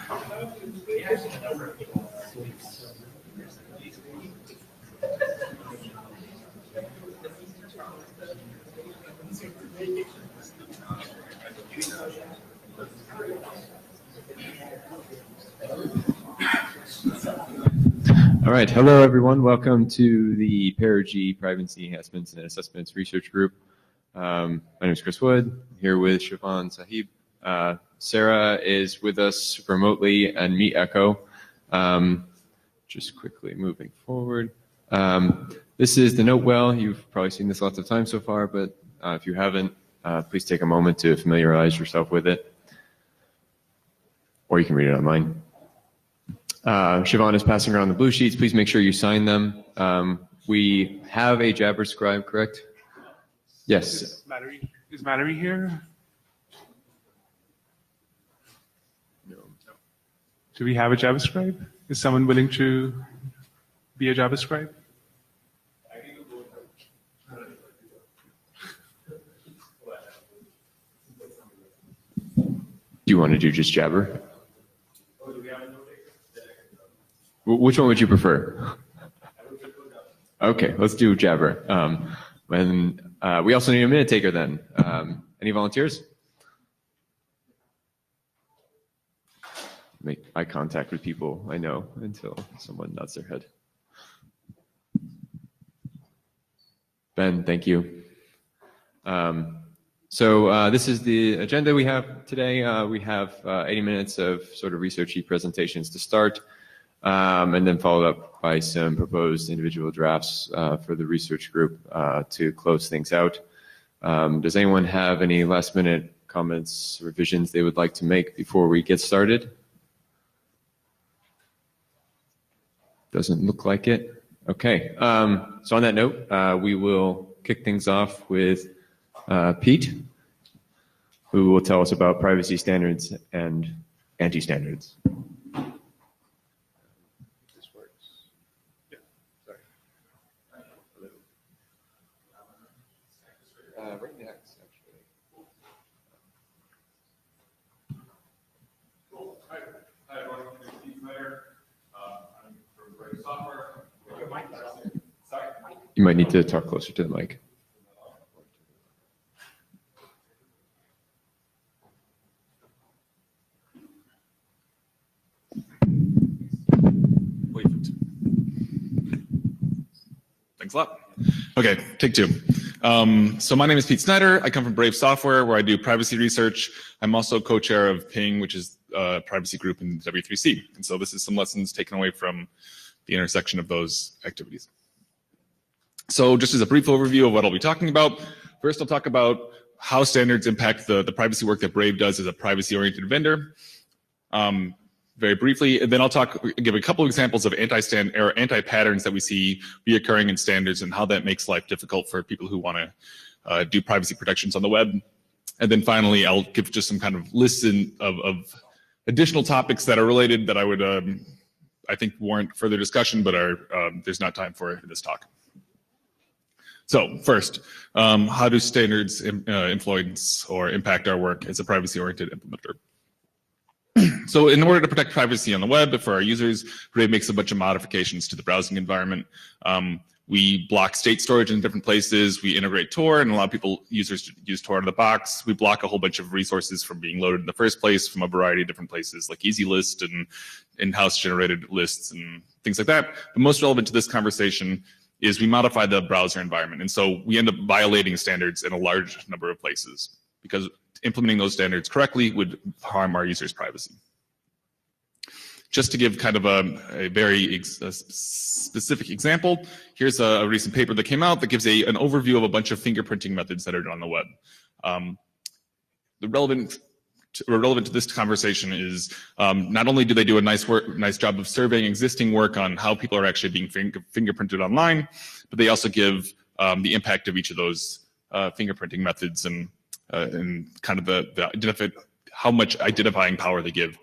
All right, hello everyone. Welcome to the Pearg Privacy Enhancements and Assessments Research Group. My name is Chris Wood. I'm here with Siobhan Sahib. Sarah is with us remotely and Meet Echo. Just quickly moving forward. This is the note well. You've probably seen this lots of times so far, but if you haven't, please take a moment to familiarize yourself with it. Or you can read it online. Siobhan is passing around the blue sheets. Please make sure you sign them. We have a Jabber scribe, correct? Yes. Is Mallory here? No. Do we have a Jabber scribe? Is someone willing to be a Jabber scribe? Do you want to do just Jabber? Which one would you prefer? Okay, let's do Jabber. We also need a minute taker then. Any volunteers? Make eye contact with people I know until someone nods their head. Ben, thank you. So this is the agenda we have today. We have 80 minutes of sort of researchy presentations to start. And then followed up by some proposed individual drafts for the research group to close things out. Does anyone have any last minute comments, revisions they would like to make before we get started? Doesn't look like it. Okay, so on that note, we will kick things off with Pete, who will tell us about privacy standards and anti-standards. Right next, actually. Cool. Hi everyone. My name is Pearg. I'm from Pearg Software. Sorry. You might need to talk closer to the mic. Thanks a lot. Okay, take two. So my name is Pete Snyder. I come from Brave Software, where I do privacy research. I'm also co-chair of Ping, which is a privacy group in W3C. And so this is some lessons taken away from the intersection of those activities. So just as a brief overview of what I'll be talking about, first I'll talk about how standards impact the privacy work that Brave does as a privacy-oriented vendor. Very briefly, and then I'll give a couple of examples of anti-patterns that we see reoccurring in standards and how that makes life difficult for people who want to do privacy protections on the web. And then finally, I'll give just some kind of list of additional topics that are related that I would, I think, warrant further discussion, but there's not time for it for this talk. So first, how do standards influence or impact our work as a privacy-oriented implementer? So in order to protect privacy on the web for our users, Brave makes a bunch of modifications to the browsing environment. We block state storage in different places. We integrate Tor and allow users to use Tor out of the box. We block a whole bunch of resources from being loaded in the first place from a variety of different places like EasyList and in-house generated lists and things like that. But most relevant to this conversation is we modify the browser environment. And so we end up violating standards in a large number of places because implementing those standards correctly would harm our users' privacy. Just to give kind of a very specific example, here's a recent paper that came out that gives an overview of a bunch of fingerprinting methods that are done on the web. Relevant to this conversation is not only do they do a nice job of surveying existing work on how people are actually being fingerprinted online, but they also give the impact of each of those fingerprinting methods and kind of how much identifying power they give.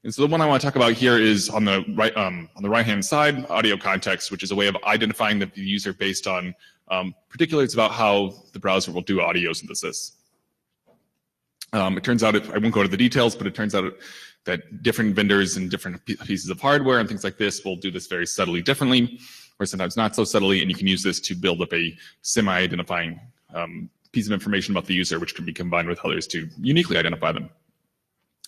And so the one I want to talk about here is on the right-hand side, audio context, which is a way of identifying the user based on particulars about how the browser will do audio synthesis. It turns out, I won't go to the details, but it turns out that different vendors and different pieces of hardware and things like this will do this very subtly differently, or sometimes not so subtly, and you can use this to build up a semi-identifying piece of information about the user, which can be combined with others to uniquely identify them.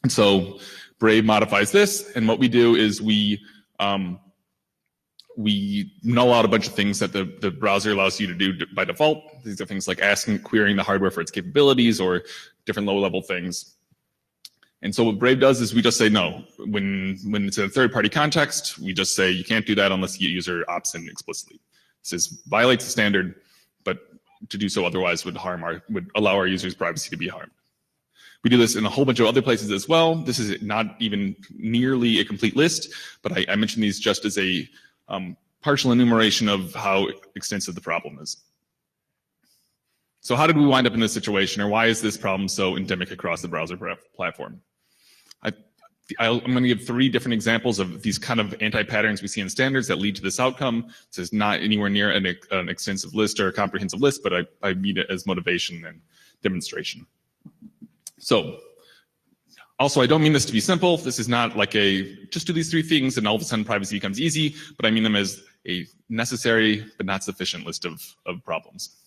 And so Brave modifies this, and what we do is we null out a bunch of things that the browser allows you to do by default. These are things like querying the hardware for its capabilities or different low-level things. And so what Brave does is we just say no. When it's in a third-party context, we just say you can't do that unless the user opts in explicitly. It says violates the standard, but to do so otherwise would allow our users' privacy to be harmed. We do this in a whole bunch of other places as well. This is not even nearly a complete list, but I mentioned these just as a partial enumeration of how extensive the problem is. So how did we wind up in this situation, or why is this problem so endemic across the browser platform? I'm going to give 3 different examples of these kind of anti-patterns we see in standards that lead to this outcome. This is not anywhere near an extensive list or a comprehensive list, but I mean it as motivation and demonstration. So, also, I don't mean this to be simple. This is not like just do these 3 things and all of a sudden privacy becomes easy, but I mean them as a necessary but not sufficient list of problems.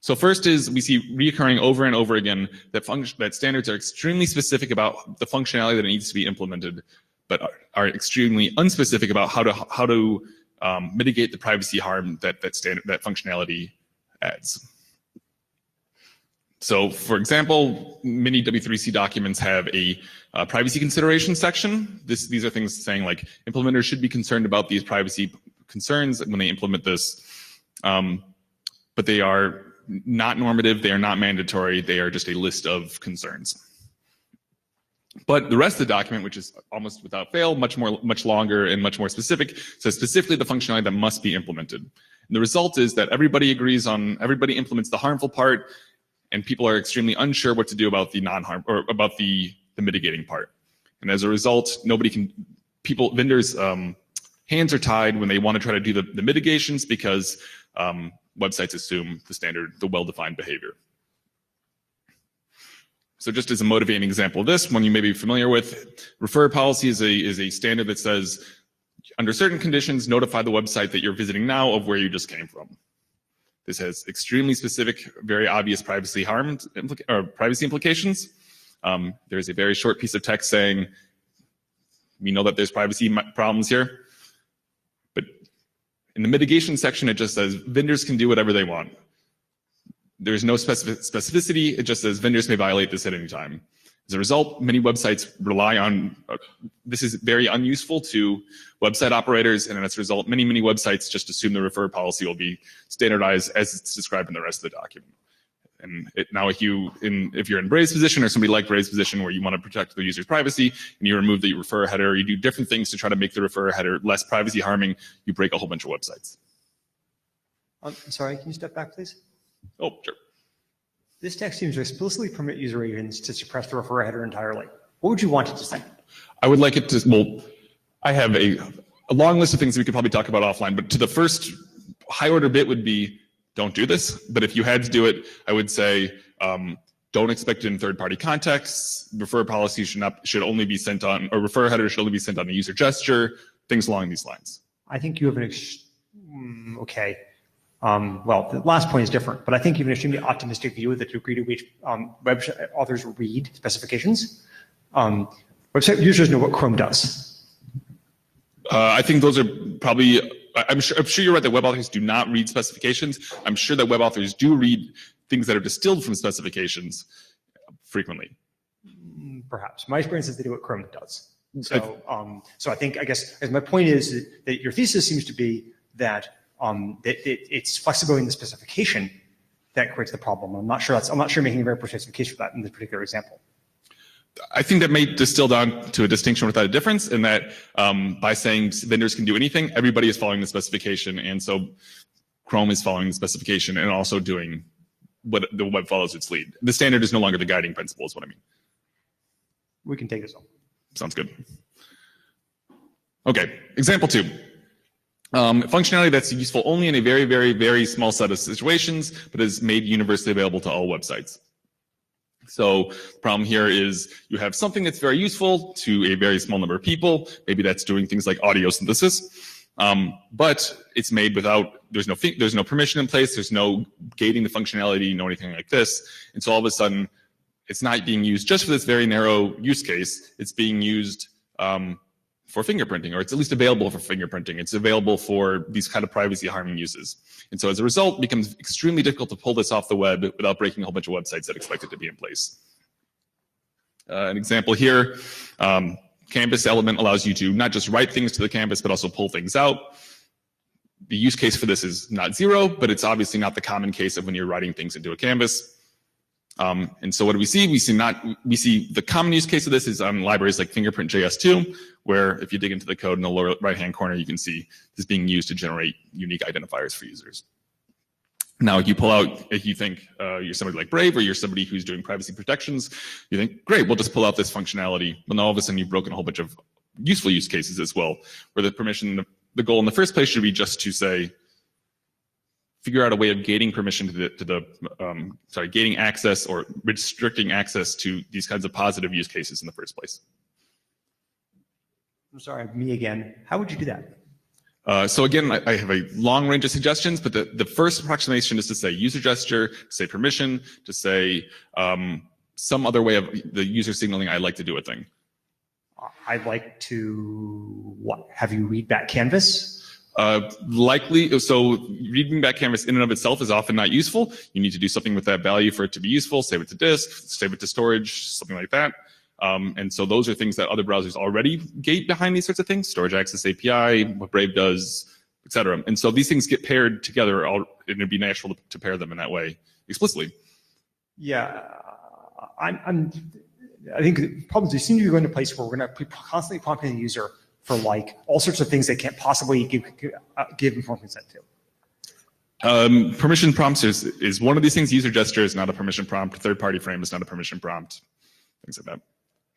So first is we see reoccurring over and over again that standards are extremely specific about the functionality that needs to be implemented, but are extremely unspecific about how to mitigate the privacy harm that functionality adds. So, for example, many W3C documents have a privacy consideration section. These are things saying like implementers should be concerned about these privacy concerns when they implement this, but they are not normative, they are not mandatory, they are just a list of concerns. But the rest of the document, which is almost without fail, much longer and much more specific, says specifically the functionality that must be implemented. And the result is that everybody implements the harmful part, and people are extremely unsure what to do about the non-harm or about the mitigating part. And as a result, vendors' hands are tied when they want to try to do the mitigations because websites assume the well-defined behavior. So just as a motivating example of this, one you may be familiar with, refer policy is a standard that says, under certain conditions, notify the website that you're visiting now of where you just came from. This has extremely specific, very obvious privacy implications. There's a very short piece of text saying, we know that there's privacy problems here. But in the mitigation section, it just says vendors can do whatever they want. There's no specificity. It just says vendors may violate this at any time. As a result, many websites rely on, this is very unuseful to website operators, and as a result, many websites just assume the refer policy will be standardized as it's described in the rest of the document. And now if you're in Brave's position or somebody like Brave's position where you want to protect the user's privacy and you remove the refer header, you do different things to try to make the refer header less privacy harming, you break a whole bunch of websites. I'm sorry, can you step back, please? Oh, sure. This text seems to explicitly permit user agents to suppress the refer header entirely. What would you want it to say? I would like it to, well, I have a long list of things we could probably talk about offline, but to the first high order bit would be, don't do this. But if you had to do it, I would say, don't expect it in third-party contexts. Refer policy should only be sent on, or refer header should only be sent on a user gesture, things along these lines. I think you have okay. Well, the last point is different, but I think you have an extremely optimistic view of the degree to which web authors read specifications. Website users know what Chrome does. I think those are probably, I'm sure you're right that web authors do not read specifications. I'm sure that web authors do read things that are distilled from specifications frequently. Perhaps. My experience is they do what Chrome does. So, so I guess my point is that your thesis seems to be that it's flexibility in the specification that creates the problem. I'm not sure making a very persuasive case for that in this particular example. I think that may distill down to a distinction without a difference in that by saying vendors can do anything, everybody is following the specification, and so Chrome is following the specification and also doing what the web follows its lead. The standard is no longer the guiding principle is what I mean. We can take this on. Sounds good. Okay, example 2. Functionality that's useful only in a very small set of situations, but is made universally available to all websites. So the problem here is you have something that's very useful to a very small number of people. Maybe that's doing things like audio synthesis, but it's made without, there's no permission in place, there's no gating the functionality, no anything like this. And so all of a sudden, it's not being used just for this very narrow use case. It's being used for fingerprinting, or it's at least available for fingerprinting. It's available for these kind of privacy harming uses. And so as a result, it becomes extremely difficult to pull this off the web without breaking a whole bunch of websites that expect it to be in place. An example here, Canvas element allows you to not just write things to the canvas, but also pull things out. The use case for this is not zero, but it's obviously not the common case of when you're writing things into a canvas. And so what do we see? We see the common use case of this is on libraries like Fingerprint.js2, where if you dig into the code in the lower right-hand corner, you can see this being used to generate unique identifiers for users. Now, if you pull out, if you think you're somebody like Brave, or you're somebody who's doing privacy protections, you think, great, we'll just pull out this functionality. But now all of a sudden you've broken a whole bunch of useful use cases as well, where the goal in the first place should be just to say, figure out a way of gating permission gating access or restricting access to these kinds of positive use cases in the first place. I'm sorry, me again. How would you do that? So again, I have a long range of suggestions, but the first approximation is to say user gesture, to say permission, to say some other way of the user signaling I'd like to do a thing. I'd like to, have you read back Canvas? Likely, so reading back canvas in and of itself is often not useful. You need to do something with that value for it to be useful, save it to disk, save it to storage, something like that. And so those are things that other browsers already gate behind these sorts of things, storage access API, what Brave does, et cetera. And so these things get paired together, and it'd be natural to pair them in that way explicitly. Yeah, I think the problem is we seem to be going to a place where we're going to be constantly prompting the user for like all sorts of things they can't possibly give informed consent to. Permission prompts is one of these things. User gesture is not a permission prompt. Third-party frame is not a permission prompt. Things like that.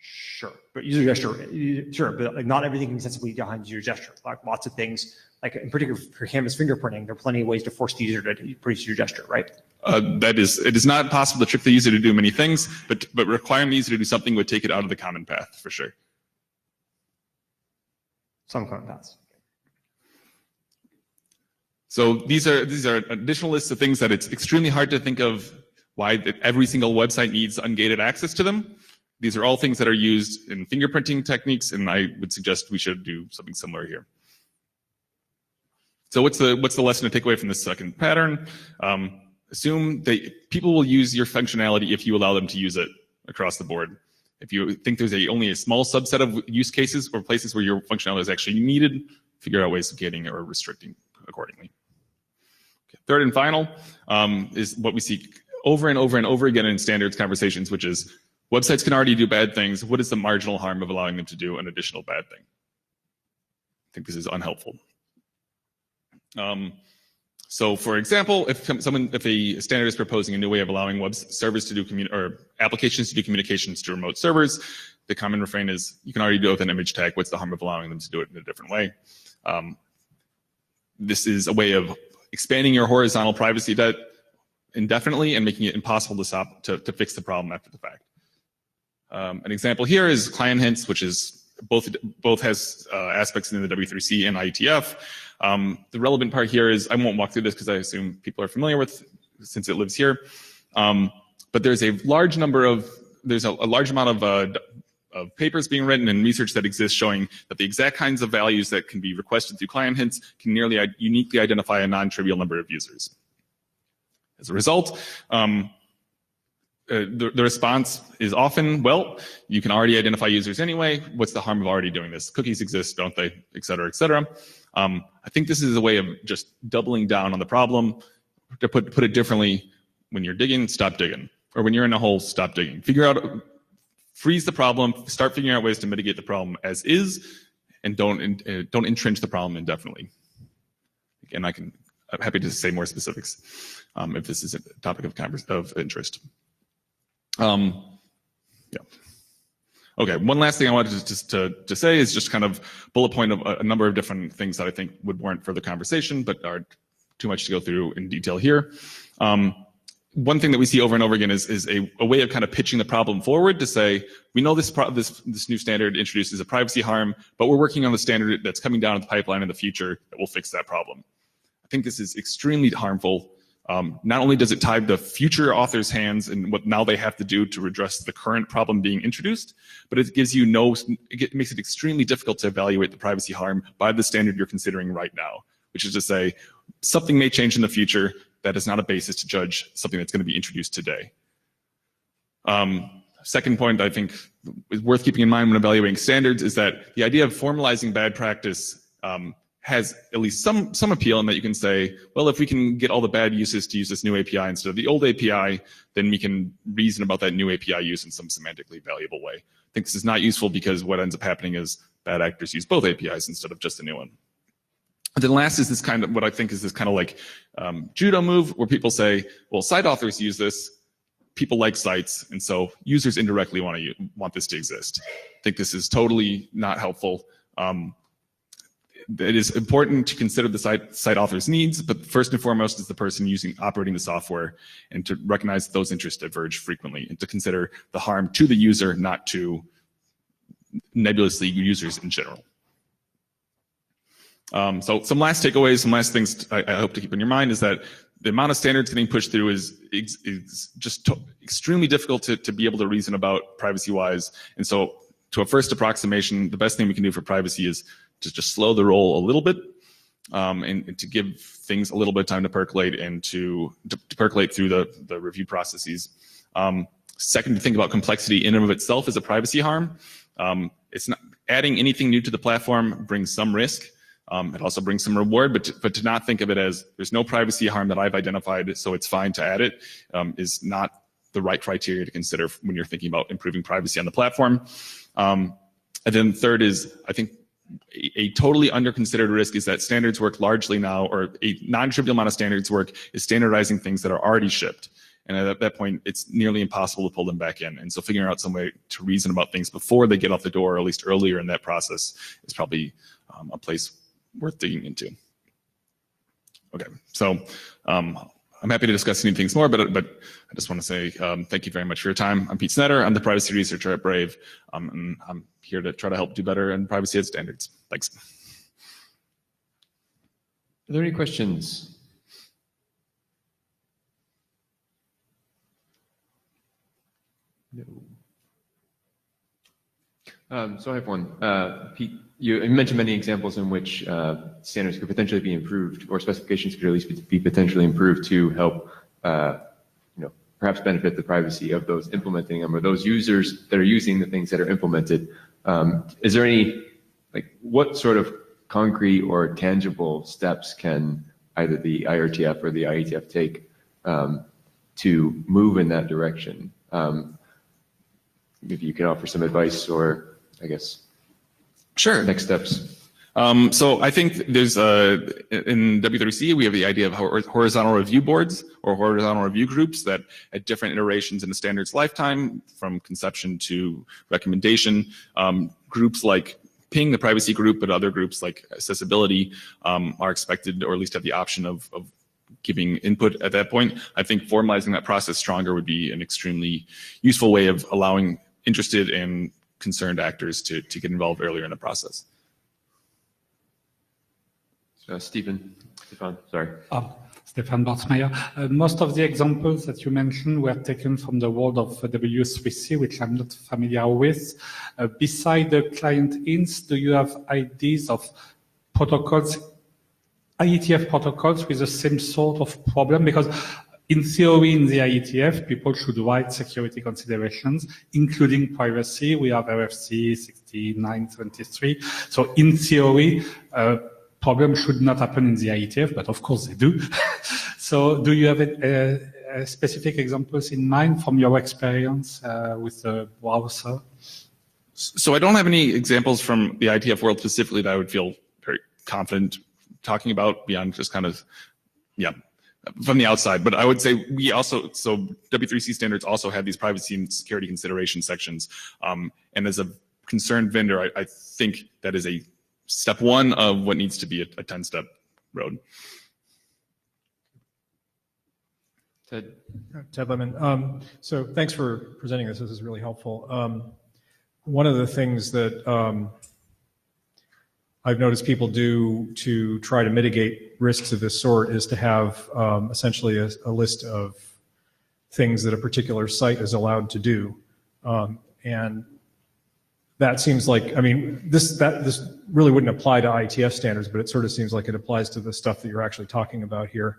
Sure, but user gesture, sure, but like not everything can be sensibly behind user gesture. Like lots of things, like in particular for canvas fingerprinting, there are plenty of ways to force the user to produce user gesture, right? It is not possible to trick the user to do many things, but requiring the user to do something would take it out of the common path for sure. Some common paths. So these are additional lists of things that it's extremely hard to think of why every single website needs ungated access to them. These are all things that are used in fingerprinting techniques, and I would suggest we should do something similar here. So what's the lesson to take away from this second pattern? Assume that people will use your functionality if you allow them to use it across the board. If you think there's only a small subset of use cases or places where your functionality is actually needed, figure out ways of gating or restricting accordingly. Okay. Third and final is what we see over and over and over again in standards conversations, which is websites can already do bad things. What is the marginal harm of allowing them to do an additional bad thing? I think this is unhelpful. So, for example, if a standard is proposing a new way of allowing web servers to do or applications to do communications to remote servers, the common refrain is you can already do it with an image tag. What's the harm of allowing them to do it in a different way? This is a way of expanding your horizontal privacy debt indefinitely and making it impossible to fix the problem after the fact. An example here is client hints, which is both has aspects in the W3C and IETF. The relevant part here is, I won't walk through this because I assume people are familiar with since it lives here. But there's a large amount of papers being written and research that exists showing that the exact kinds of values that can be requested through client hints can nearly uniquely identify a non-trivial number of users. As a result, the response is often, well, you can already identify users anyway. What's the harm of already doing this? Cookies exist, don't they? Et cetera, et cetera. I think this is a way of just doubling down on the problem. To put it differently, when you're digging, stop digging. Or when you're in a hole, stop digging. Freeze the problem, start figuring out ways to mitigate the problem as is, and don't entrench the problem indefinitely. Again, I'm happy to say more specifics if this is a topic of interest. Yeah. Okay, one last thing I wanted to say is just kind of bullet point of a number of different things that I think would warrant further conversation, but are too much to go through in detail here. one thing that we see over and over again is a way of kind of pitching the problem forward to say, we know this new standard introduces a privacy harm, but we're working on the standard that's coming down the pipeline in the future that will fix that problem. I think this is extremely harmful. Not only does it tie the future authors' hands in what now they have to do to address the current problem being introduced, but it gives you it makes it extremely difficult to evaluate the privacy harm by the standard you're considering right now, which is to say, something may change in the future. That is not a basis to judge something that's going to be introduced today. Second point I think is worth keeping in mind when evaluating standards is that the idea of formalizing bad practice has at least some appeal in that you can say, well, if we can get all the bad uses to use this new API instead of the old API, then we can reason about that new API use in some semantically valuable way. I think this is not useful because what ends up happening is bad actors use both APIs instead of just a new one. And then last is this kind of what I think is this kind of like judo move where people say, well, site authors use this, people like sites, and so users indirectly want this to exist. I think this is totally not helpful. It is important to consider the site author's needs, but first and foremost is the person operating the software, and to recognize that those interests diverge frequently, and to consider the harm to the user, not to nebulously users in general. So some last takeaways, some last things I hope to keep in your mind is that the amount of standards getting pushed through is just extremely difficult to be able to reason about privacy-wise. And so to a first approximation, the best thing we can do for privacy is to just slow the roll a little bit, and to give things a little bit of time to percolate and to percolate through the review processes. Second, to think about complexity in and of itself as a privacy harm. It's not adding anything new to the platform brings some risk. It also brings some reward, but to not think of it as there's no privacy harm that I've identified, so it's fine to add it, is not the right criteria to consider when you're thinking about improving privacy on the platform. And then third is, I think, a totally under-considered risk is that standards work largely now, or a non-trivial amount of standards work is standardizing things that are already shipped. And at that point, it's nearly impossible to pull them back in. And so figuring out some way to reason about things before they get off the door, or at least earlier in that process, is probably a place worth digging into. Okay, so I'm happy to discuss any things more, but I just want to say thank you very much for your time. I'm Pete Snetter. I'm the privacy researcher at Brave, and I'm here to try to help do better in privacy ed standards. Thanks. Are there any questions? No. So I have one. Pete, you mentioned many examples in which standards could potentially be improved, or specifications could at least be potentially improved to help, perhaps benefit the privacy of those implementing them or those users that are using the things that are implemented. Is there any, what sort of concrete or tangible steps can either the IRTF or the IETF take to move in that direction? Maybe you can offer some advice or, I guess, sure, next steps. So I think there's in W3C we have the idea of horizontal review boards or horizontal review groups that at different iterations in the standard's lifetime, from conception to recommendation, groups like Ping, the privacy group, but other groups like accessibility are expected, or at least have the option of giving input at that point. I think formalizing that process stronger would be an extremely useful way of allowing interested and concerned actors to get involved earlier in the process. Stefan, sorry. Stefan Bartsmeyer. Most of the examples that you mentioned were taken from the world of W3C, which I'm not familiar with. Beside the client ints, do you have ideas of protocols, IETF protocols with the same sort of problem? Because in theory, in the IETF, people should write security considerations, including privacy. We have RFC 6973. So in theory, problems should not happen in the IETF, but of course they do. So do you have specific examples in mind from your experience with the browser? So I don't have any examples from the IETF world specifically that I would feel very confident talking about beyond just kind of, from the outside. But I would say we also, so W3C standards also have these privacy and security consideration sections. And as a concerned vendor, I think that is a step one of what needs to be a 10-step road. Ted. Ted Lemon. So thanks for presenting this. This is really helpful. One of the things that I've noticed people do to try to mitigate risks of this sort is to have essentially a list of things that a particular site is allowed to do. And that seems like, I mean, this really wouldn't apply to IETF standards, but it sort of seems like it applies to the stuff that you're actually talking about here.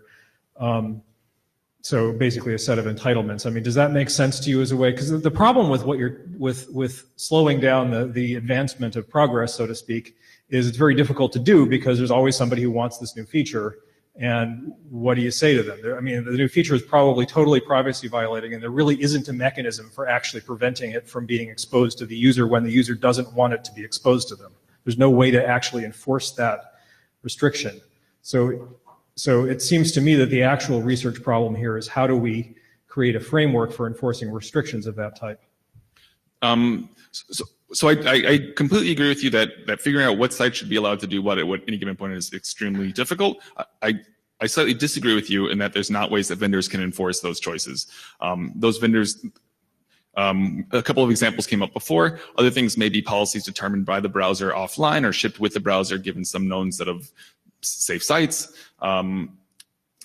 So basically a set of entitlements. I mean, does that make sense to you as a way? Because the problem with what you're with slowing down the advancement of progress, so to speak, is it's very difficult to do because there's always somebody who wants this new feature. And what do you say to them? I mean, the new feature is probably totally privacy violating, and there really isn't a mechanism for actually preventing it from being exposed to the user when the user doesn't want it to be exposed to them. There's no way to actually enforce that restriction. So it seems to me that the actual research problem here is how do we create a framework for enforcing restrictions of that type? So I completely agree with you that figuring out what sites should be allowed to do what at any given point is extremely difficult. I slightly disagree with you in that there's not ways that vendors can enforce those choices. Those vendors, a couple of examples came up before. Other things may be policies determined by the browser offline or shipped with the browser given some known set of safe sites.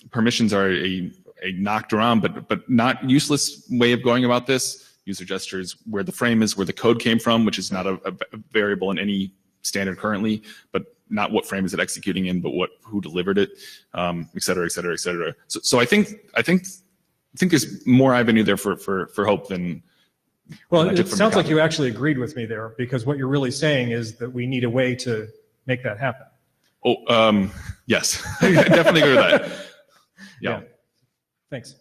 Permissions are a knocked around but not useless way of going about this. User gestures where the frame is, where the code came from, which is not a variable in any standard currently, but not what frame is it executing in, but who delivered it, et cetera, et cetera, et cetera. So I think there's more avenue there for hope than. Well, it sounds like you actually agreed with me there, because what you're really saying is that we need a way to make that happen. Oh, yes, I definitely agree with that. Yeah. Thanks.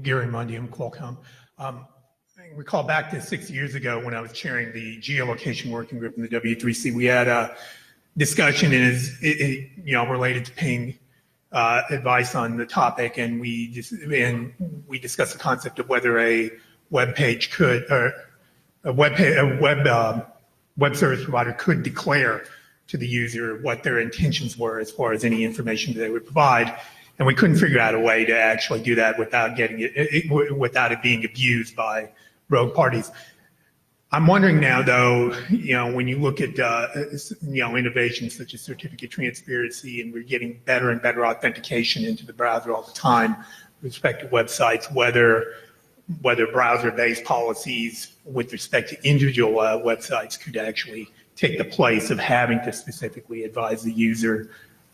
Gary Mundium, Qualcomm. I recall back to 6 years ago when I was chairing the geolocation working group in the W3C. We had a discussion related to ping advice on the topic, and we discussed the concept of whether a web page could, or a web service provider could declare to the user what their intentions were as far as any information that they would provide. And we couldn't figure out a way to actually do that without without it being abused by rogue parties. I'm wondering now, though, when you look at innovations such as certificate transparency, and we're getting better and better authentication into the browser all the time with respect to websites, whether browser-based policies with respect to individual websites could actually take the place of having to specifically advise the user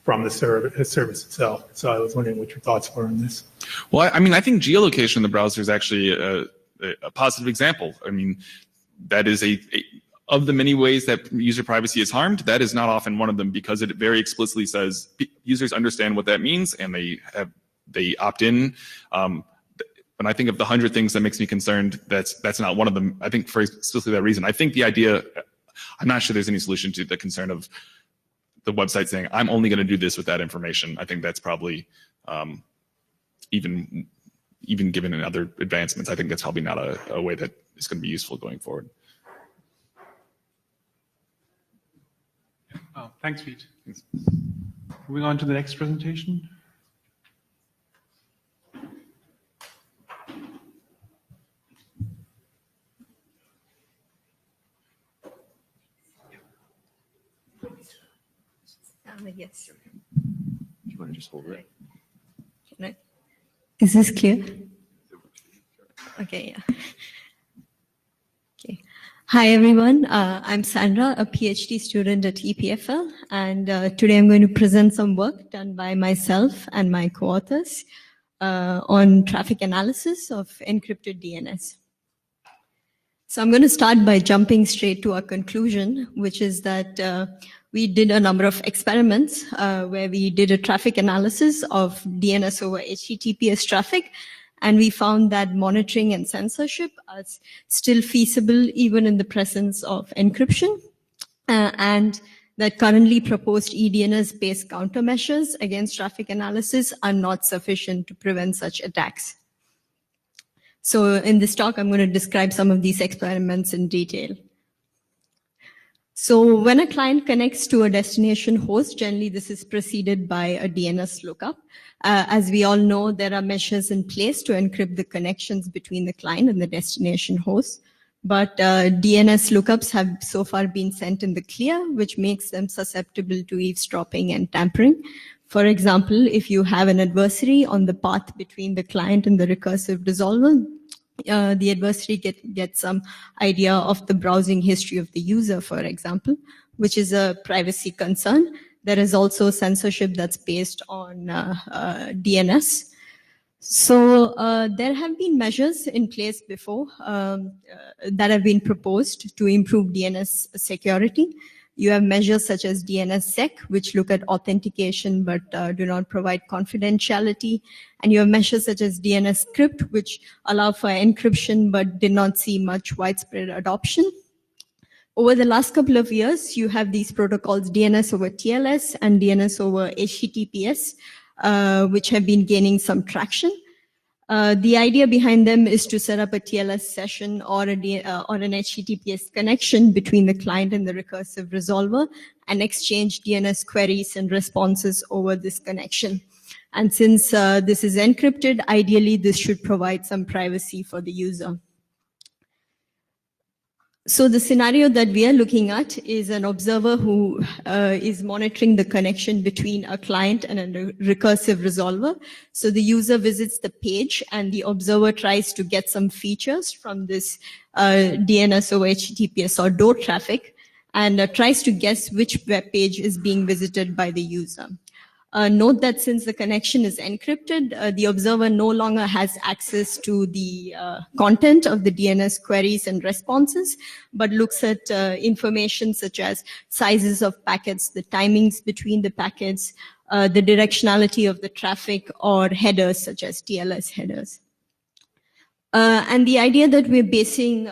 from the service itself. So I was wondering what your thoughts were on this. Well, I mean, I think geolocation in the browser is actually a positive example. I mean, that is of the many ways that user privacy is harmed, that is not often one of them, because it very explicitly says users understand what that means and they opt in. When I think of the 100 things that makes me concerned, that's not one of them. I think for specifically that reason. I think the idea, I'm not sure there's any solution to the concern of the website saying, I'm only going to do this with that information. I think that's probably, even given in other advancements, I think that's probably not a way that is going to be useful going forward. Oh, thanks, Pete. Thanks. Moving on to the next presentation. Yes. You want to just hold it? Can I? Is this clear? Okay, yeah. Okay. Hi, everyone. I'm Sandra, a PhD student at EPFL, and today I'm going to present some work done by myself and my co-authors on traffic analysis of encrypted DNS. So I'm going to start by jumping straight to our conclusion, which is that we did a number of experiments where we did a traffic analysis of DNS over HTTPS traffic, and we found that monitoring and censorship are still feasible even in the presence of encryption, and that currently proposed eDNS-based countermeasures against traffic analysis are not sufficient to prevent such attacks. So in this talk, I'm going to describe some of these experiments in detail. So when a client connects to a destination host, generally this is preceded by a DNS lookup. As we all know, there are measures in place to encrypt the connections between the client and the destination host. But DNS lookups have so far been sent in the clear, which makes them susceptible to eavesdropping and tampering. For example, if you have an adversary on the path between the client and the recursive resolver, the adversary gets some idea of the browsing history of the user, for example, which is a privacy concern. There is also censorship that's based on DNS. So there have been measures in place before that have been proposed to improve DNS security. You have measures such as DNSSEC, which look at authentication but do not provide confidentiality. And you have measures such as DNSCrypt, which allow for encryption but did not see much widespread adoption. Over the last couple of years, you have these protocols DNS over TLS and DNS over HTTPS, which have been gaining some traction. The idea behind them is to set up a TLS session or an HTTPS connection between the client and the recursive resolver and exchange DNS queries and responses over this connection. And since this is encrypted, ideally this should provide some privacy for the user. So the scenario that we are looking at is an observer who is monitoring the connection between a client and a recursive resolver. So the user visits the page and the observer tries to get some features from this DNS over HTTPS or DOR traffic and tries to guess which web page is being visited by the user. Note that since the connection is encrypted, the observer no longer has access to the content of the DNS queries and responses, but looks at information such as sizes of packets, the timings between the packets, the directionality of the traffic, or headers such as TLS headers. And the idea that we're basing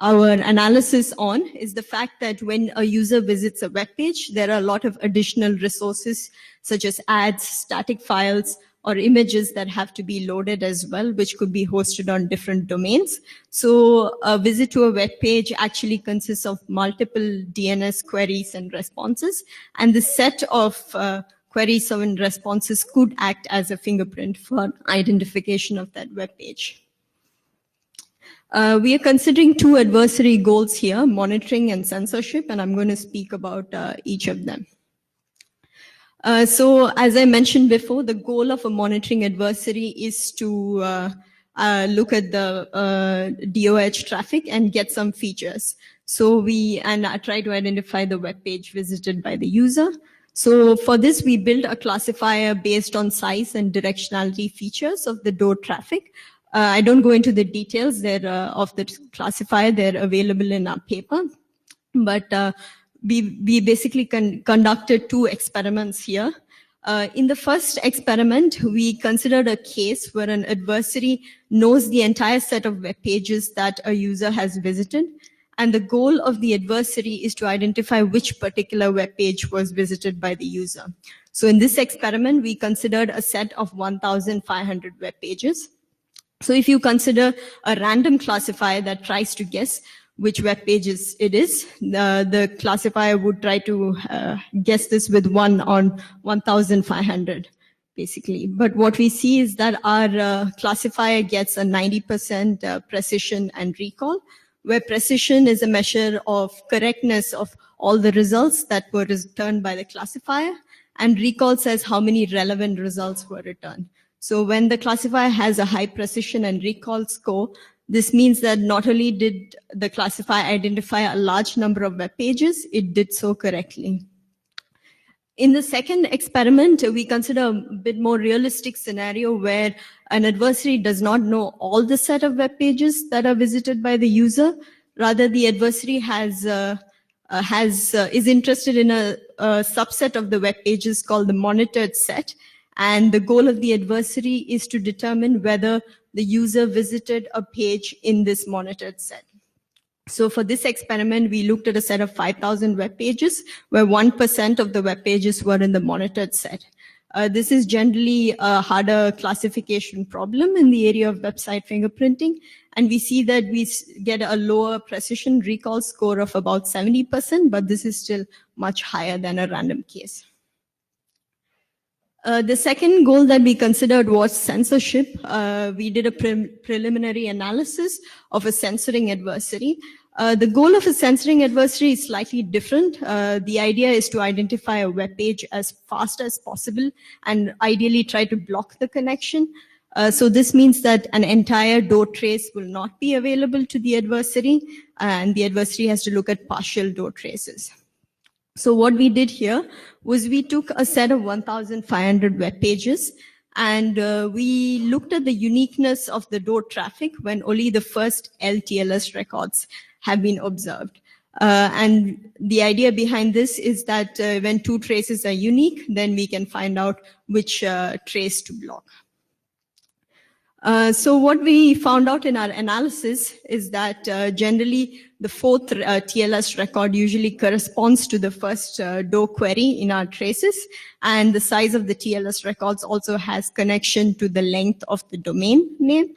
our analysis on is the fact that when a user visits a web page, there are a lot of additional resources such as ads, static files, or images that have to be loaded as well, which could be hosted on different domains. So a visit to a web page actually consists of multiple DNS queries and responses, and the set of queries and responses could act as a fingerprint for identification of that web page. We are considering two adversary goals here, monitoring and censorship, and I'm going to speak about each of them. So as I mentioned before, the goal of a monitoring adversary is to look at the DOH traffic and get some features. So I try to identify the web page visited by the user. So for this, we built a classifier based on size and directionality features of the DOR traffic. I don't go into the details of the classifier. They're available in our paper. But we basically conducted two experiments here. In the first experiment, we considered a case where an adversary knows the entire set of web pages that a user has visited. And the goal of the adversary is to identify which particular web page was visited by the user. So in this experiment, we considered a set of 1,500 web pages. So if you consider a random classifier that tries to guess which web pages it is, the classifier would try to guess this with 1 on 1,500, basically. But what we see is that our classifier gets a 90% precision and recall, where precision is a measure of correctness of all the results that were returned by the classifier, and recall says how many relevant results were returned. So when the classifier has a high precision and recall score, this means that not only did the classifier identify a large number of web pages, it did so correctly. In the second experiment, we consider a bit more realistic scenario where an adversary does not know all the set of web pages that are visited by the user. Rather, the adversary is interested in a subset of the web pages called the monitored set. And the goal of the adversary is to determine whether the user visited a page in this monitored set. So for this experiment, we looked at a set of 5,000 web pages where 1% of the web pages were in the monitored set. This is generally a harder classification problem in the area of website fingerprinting. And we see that we get a lower precision recall score of about 70%, but this is still much higher than a random case. The second goal that we considered was censorship. We did a preliminary analysis of a censoring adversary. The goal of a censoring adversary is slightly different. The idea is to identify a web page as fast as possible and ideally try to block the connection. So this means that an entire door trace will not be available to the adversary, and the adversary has to look at partial door traces. So what we did here was we took a set of 1,500 web pages, and we looked at the uniqueness of the door traffic when only the first LTLS records have been observed. And the idea behind this is that when two traces are unique, then we can find out which trace to block. So what we found out in our analysis is that generally the fourth TLS record usually corresponds to the first door query in our traces, and the size of the TLS records also has connection to the length of the domain name.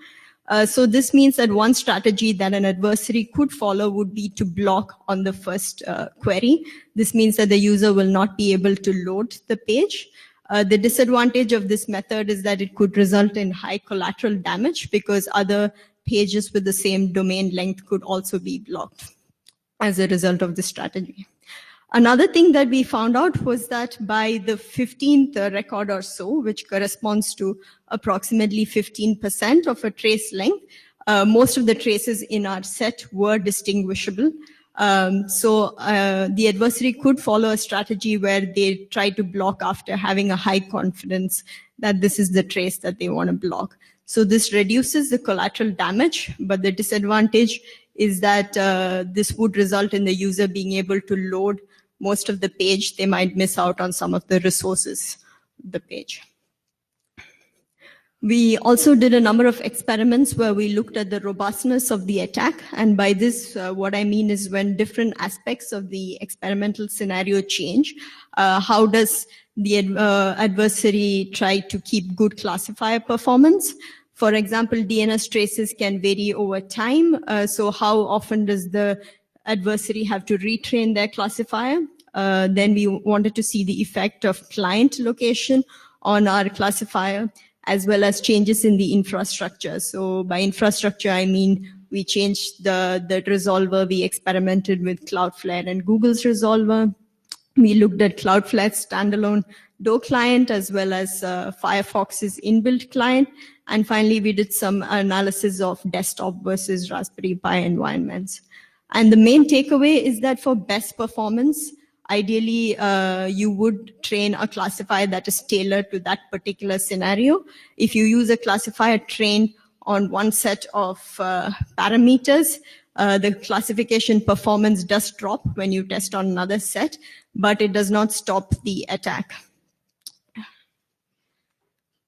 So this means that one strategy that an adversary could follow would be to block on the first query. This means that the user will not be able to load the page. The disadvantage of this method is that it could result in high collateral damage because other pages with the same domain length could also be blocked as a result of this strategy. Another thing that we found out was that by the 15th record or so, which corresponds to approximately 15% of a trace length, most of the traces in our set were distinguishable. So the adversary could follow a strategy where they try to block after having a high confidence that this is the trace that they want to block. So this reduces the collateral damage, but the disadvantage is that this would result in the user being able to load most of the page. They might miss out on some of the resources of the page. We also did a number of experiments where we looked at the robustness of the attack. And by this, what I mean is when different aspects of the experimental scenario change, how does the adversary try to keep good classifier performance? For example, DNS traces can vary over time. So how often does the adversary have to retrain their classifier? Then we wanted to see the effect of client location on our classifier, as well as changes in the infrastructure. So by infrastructure, I mean we changed the resolver. We experimented with Cloudflare and Google's resolver. We looked at Cloudflare's standalone door client as well as Firefox's inbuilt client. And finally, we did some analysis of desktop versus Raspberry Pi environments. And the main takeaway is that for best performance, ideally, you would train a classifier that is tailored to that particular scenario. If you use a classifier trained on one set of parameters, the classification performance does drop when you test on another set, but it does not stop the attack.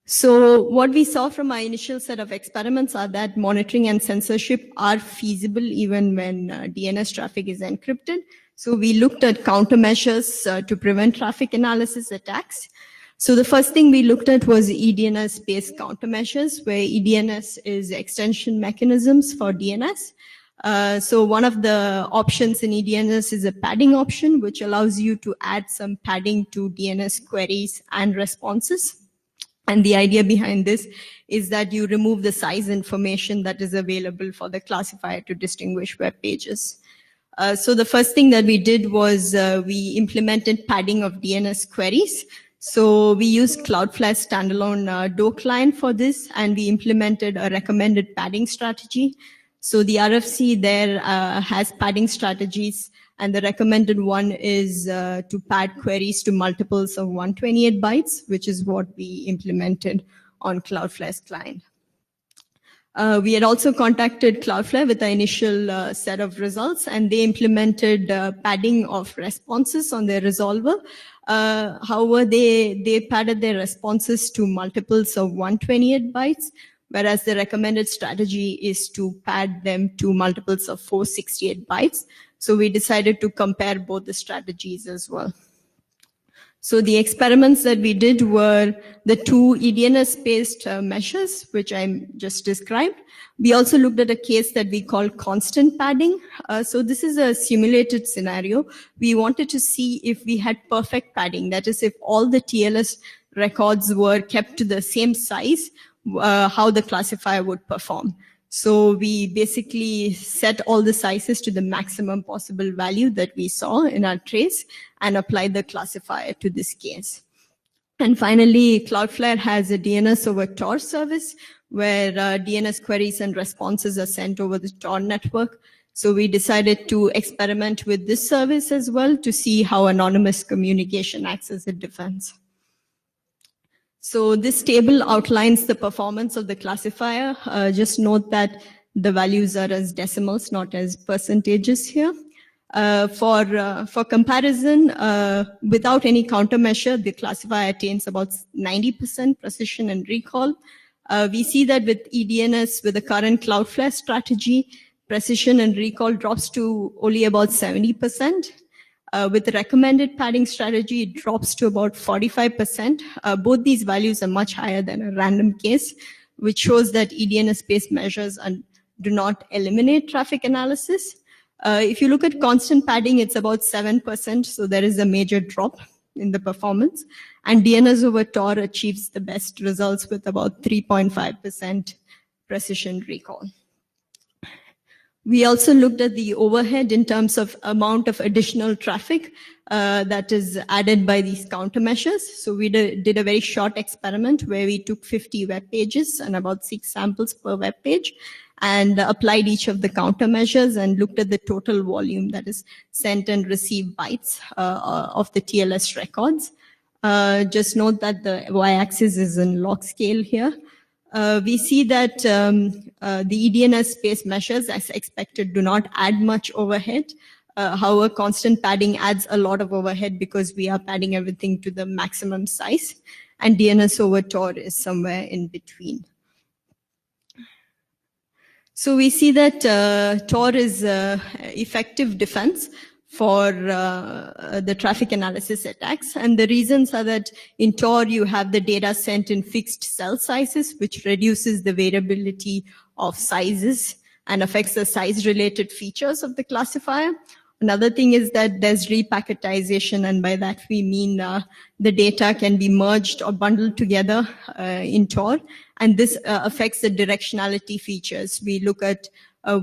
So what we saw from our initial set of experiments are that monitoring and censorship are feasible even when DNS traffic is encrypted. So we looked at countermeasures to prevent traffic analysis attacks. So the first thing we looked at was EDNS-based countermeasures, where EDNS is extension mechanisms for DNS. So one of the options in EDNS is a padding option, which allows you to add some padding to DNS queries and responses. And the idea behind this is that you remove the size information that is available for the classifier to distinguish web pages. So the first thing that we did was we implemented padding of DNS queries. So we used Cloudflare's standalone door client for this, and we implemented a recommended padding strategy. So the RFC there has padding strategies, and the recommended one is to pad queries to multiples of 128 bytes, which is what we implemented on Cloudflare's client. We had also contacted Cloudflare with the initial set of results, and they implemented padding of responses on their resolver. However, they padded their responses to multiples of 128 bytes, whereas the recommended strategy is to pad them to multiples of 468 bytes. So we decided to compare both the strategies as well. So the experiments that we did were the two EDNS-based measures, which I just described. We also looked at a case that we call constant padding. So this is a simulated scenario. We wanted to see if we had perfect padding, that is, if all the TLS records were kept to the same size, how the classifier would perform. So we basically set all the sizes to the maximum possible value that we saw in our trace and applied the classifier to this case. And finally, Cloudflare has a DNS over Tor service where DNS queries and responses are sent over the Tor network. So we decided to experiment with this service as well to see how anonymous communication acts as a defense. So this table outlines the performance of the classifier. Just note that the values are as decimals, not as percentages here. For comparison, without any countermeasure, the classifier attains about 90% precision and recall. We see that with EDNS, with the current Cloudflare strategy, precision and recall drops to only about 70%. With the recommended padding strategy, it drops to about 45%. Both these values are much higher than a random case, which shows that EDNS-based measures do not eliminate traffic analysis. If you look at constant padding, it's about 7%, so there is a major drop in the performance. And DNS over Tor achieves the best results with about 3.5% precision recall. We also looked at the overhead in terms of amount of additional traffic that is added by these countermeasures. So we did a very short experiment where we took 50 web pages and about 6 samples per web page and applied each of the countermeasures and looked at the total volume that is sent and received bytes of the TLS records. Just note that the y-axis is in log scale here. We see that the EDNS-based measures, as expected, do not add much overhead. However, constant padding adds a lot of overhead because we are padding everything to the maximum size, and DNS over Tor is somewhere in between. So we see that Tor is effective defense for the traffic analysis attacks. And the reasons are that in Tor, you have the data sent in fixed cell sizes, which reduces the variability of sizes and affects the size-related features of the classifier. Another thing is that there's repacketization, and by that we mean the data can be merged or bundled together in Tor, and this affects the directionality features. We look at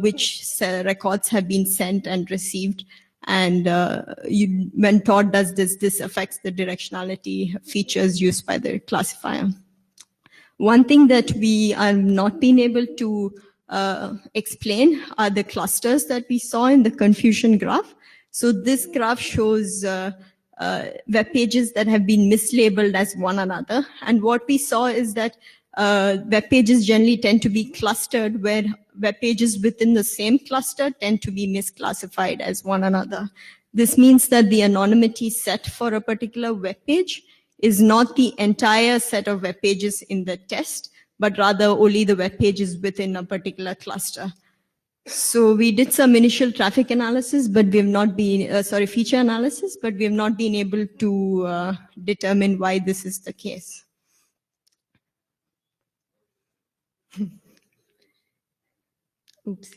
which records have been sent and received, and when Tor does this, this affects the directionality features used by the classifier. One thing that we are not being able to explain are the clusters that we saw in the confusion graph. So this graph shows web pages that have been mislabeled as one another. And what we saw is that web pages generally tend to be clustered, where web pages within the same cluster tend to be misclassified as one another. This means that the anonymity set for a particular web page is not the entire set of web pages in the test, but rather only the web pages within a particular cluster. So we did some initial traffic analysis, but we have not been, feature analysis, but we have not been able to determine why this is the case. Oops.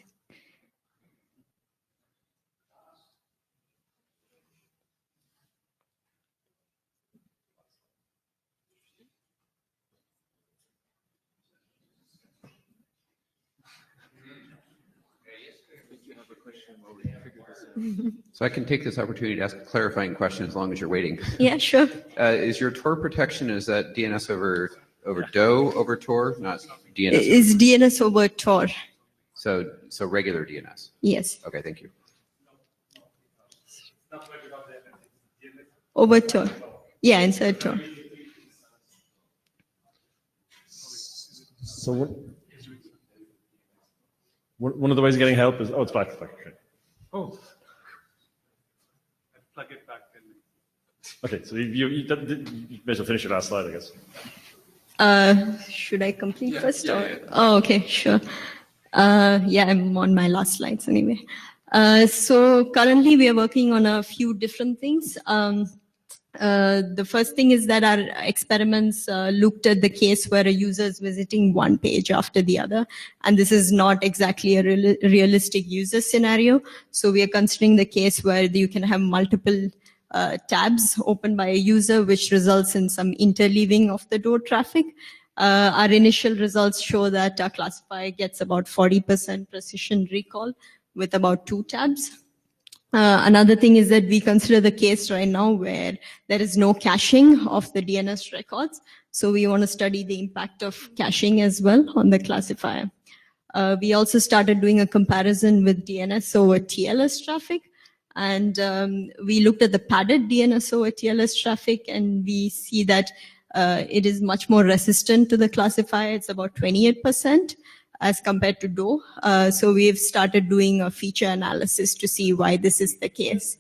So I can take this opportunity to ask a clarifying question as long as you're waiting. Yeah, sure. Is your Tor protection, is that DNS over DOE over Tor, not DNS? Is DNS over Tor. So regular DNS? Yes. Okay, thank you. Over Tor. Yeah, inside Tor. So one of the ways of getting help is, it's back. Oh. Plug it back in. Okay, so you may as well finish your last slide, I guess. Should I complete first? Yeah. Oh, okay, sure. Yeah, I'm on my last slides anyway. So currently we are working on a few different things. The first thing is that our experiments looked at the case where a user is visiting one page after the other, and this is not exactly a realistic user scenario. So we are considering the case where you can have multiple tabs opened by a user, which results in some interleaving of the door traffic. Our initial results show that our classifier gets about 40% precision recall with about 2 tabs. Another thing is that we consider the case right now where there is no caching of the DNS records. So we want to study the impact of caching as well on the classifier. We also started doing a comparison with DNS over TLS traffic. And we looked at the padded DNS over TLS traffic, and we see that it is much more resistant to the classifier. It's about 28%. As compared to DOE. So we've started doing a feature analysis to see why this is the case.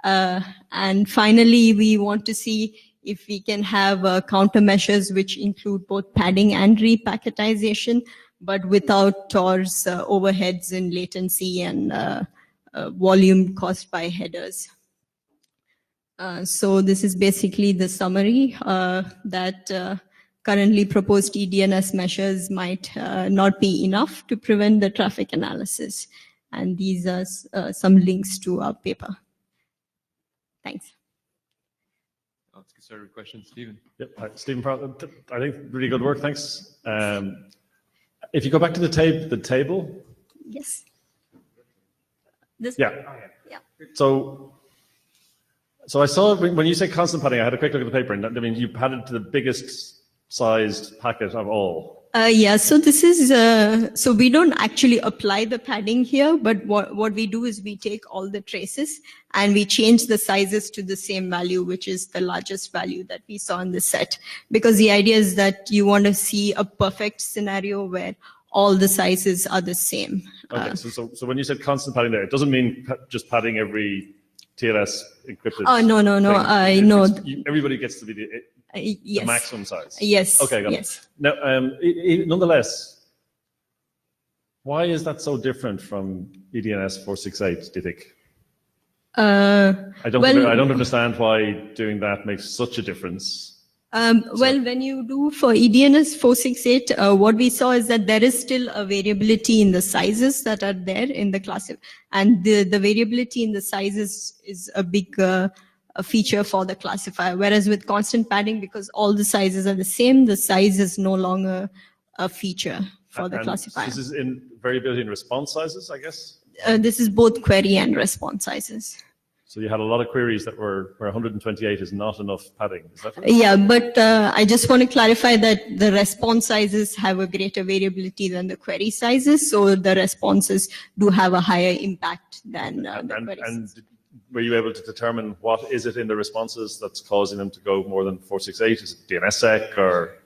And finally, we want to see if we can have countermeasures which include both padding and repacketization, but without TOR's overheads in latency and volume caused by headers. So this is basically the summary that currently proposed eDNS measures might not be enough to prevent the traffic analysis. And these are some links to our paper. Thanks. Let's get started with questions. Stephen. Yep. Hi, Stephen, I think really good work. Thanks. If you go back to the table. Yes. This yeah. one? Yeah. So I saw when you say constant padding, I had a quick look at the paper, and I mean you padded to the biggest sized packet of all. Yeah, so this is, so we don't actually apply the padding here, but what we do is we take all the traces and we change the sizes to the same value, which is the largest value that we saw in the set. Because the idea is that you want to see a perfect scenario where all the sizes are the same. Okay, so when you said constant padding there, it doesn't mean just padding every TLS encrypted. Oh, no. No. Everybody gets to be the yes. maximum size. Yes. Okay, got yes. it. Now, nonetheless, why is that so different from eDNS 468, do you think? I don't understand why doing that makes such a difference. Well, when you do for eDNS 468, what we saw is that there is still a variability in the sizes that are there in the class. And the variability in the sizes is a big a feature for the classifier. Whereas with constant padding, because all the sizes are the same, the size is no longer a feature for the classifier. This is in variability in response sizes, I guess? This is both query and response sizes. So you had a lot of queries that where 128 is not enough padding. Is that right? Yeah, but I just want to clarify that the response sizes have a greater variability than the query sizes. So the responses do have a higher impact than the queries. And were you able to determine what is it in the responses that's causing them to go more than 468? Is it DNSSEC or?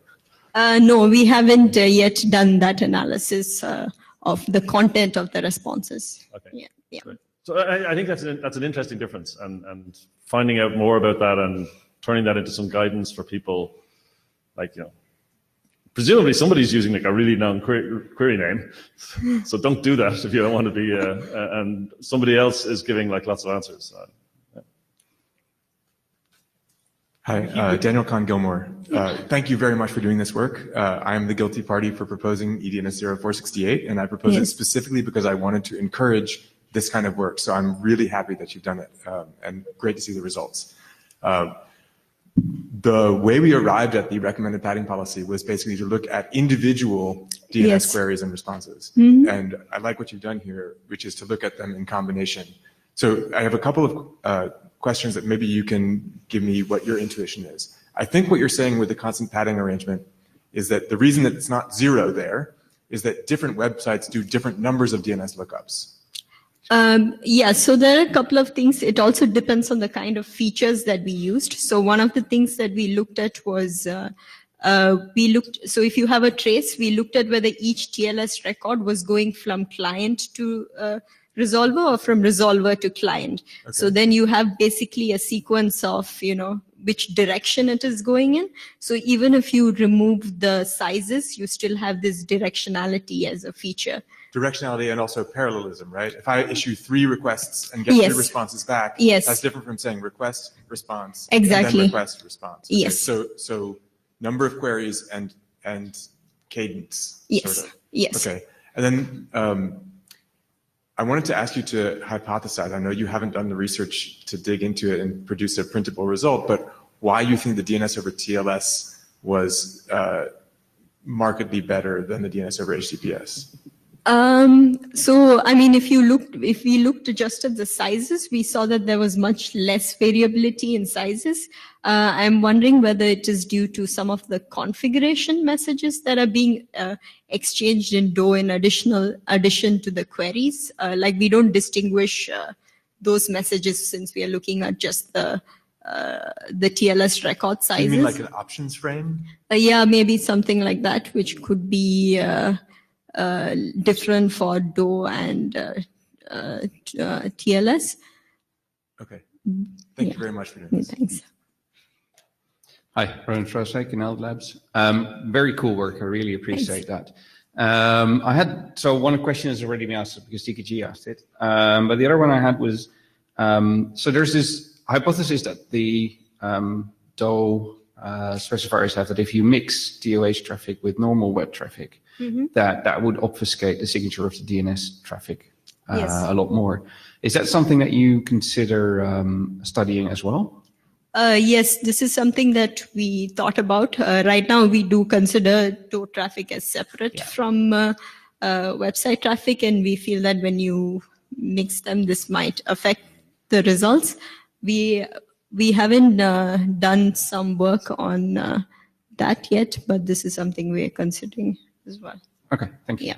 No, we haven't yet done that analysis of the content of the responses. Okay. Yeah. Right. So I think that's an interesting difference, and finding out more about that and turning that into some guidance for people, like, you know, presumably somebody's using like a really long query name, so don't do that if you don't want to be, and somebody else is giving like lots of answers. Yeah. Hi, Daniel Kahn-Gilmore. Thank you very much for doing this work. I am the guilty party for proposing eDNS 0468, and I propose it specifically because I wanted to encourage this kind of work. So I'm really happy that you've done it, and great to see the results. The way we arrived at the recommended padding policy was basically to look at individual DNS queries and responses. Mm-hmm. And I like what you've done here, which is to look at them in combination. So I have a couple of questions that maybe you can give me what your intuition is. I think what you're saying with the constant padding arrangement is that the reason that it's not 0 there is that different websites do different numbers of DNS lookups. Yeah, so there are a couple of things. It also depends on the kind of features that we used. So one of the things that we looked at was, so if you have a trace, we looked at whether each TLS record was going from client to resolver or from resolver to client. Okay. So then you have basically a sequence of, which direction it is going in. So even if you remove the sizes, you still have this directionality as a feature. Directionality and also parallelism, right? If I issue 3 requests and get 3 responses back, that's different from saying request, response, exactly. and then request, response. Okay, yes. So number of queries and cadence. Yes. Sort of. Yes. Okay. And then I wanted to ask you to hypothesize. I know you haven't done the research to dig into it and produce a printable result, but why you think the DNS over TLS was markedly better than the DNS over HTTPS? So, I mean, if we looked just at the sizes, we saw that there was much less variability in sizes. I'm wondering whether it is due to some of the configuration messages that are being exchanged in DO in addition to the queries. Like we don't distinguish those messages since we are looking at just the TLS record sizes. You mean like an options frame? Yeah, maybe something like that, which could be different for DO and TLS. Okay. Thank you very much for doing this. Thanks. Hi, Ronan Trosek in Eld Labs. Very cool work. I really appreciate that. So one question has already been asked because TKG asked it. But the other one I had was, so there's this hypothesis that the DO specifiers have that if you mix DOH traffic with normal web traffic, that would obfuscate the signature of the DNS traffic a lot more. Is that something that you consider studying as well? Yes, this is something that we thought about. Right now, we do consider DO traffic as separate from website traffic, and we feel that when you mix them, this might affect the results. We haven't done some work on that yet, but this is something we're considering as well. Okay, thank you. Yeah.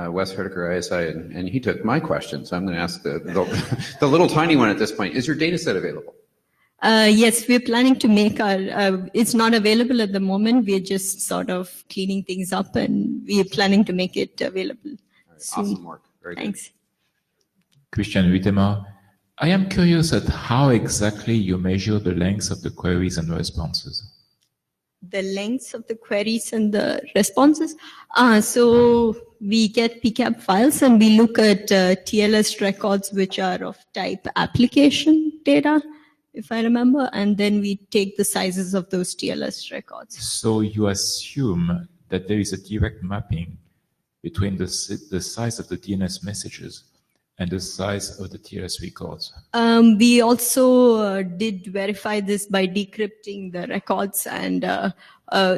Wes Herdeker, ISI, and he took my question, so I'm going to ask the little tiny one at this point. Is your data set available? Yes, we're planning to make it's not available at the moment. We're just sort of cleaning things up, and we're planning to make it available soon. Awesome work. Very Thanks. good. Christian Wittemer. I am curious at how exactly you measure the length of the queries and responses. The lengths of the queries and the responses. So we get PCAP files and we look at TLS records which are of type application data, if I remember, and then we take the sizes of those TLS records. So you assume that there is a direct mapping between the size of the DNS messages and the size of the TLS records. We also did verify this by decrypting the records, and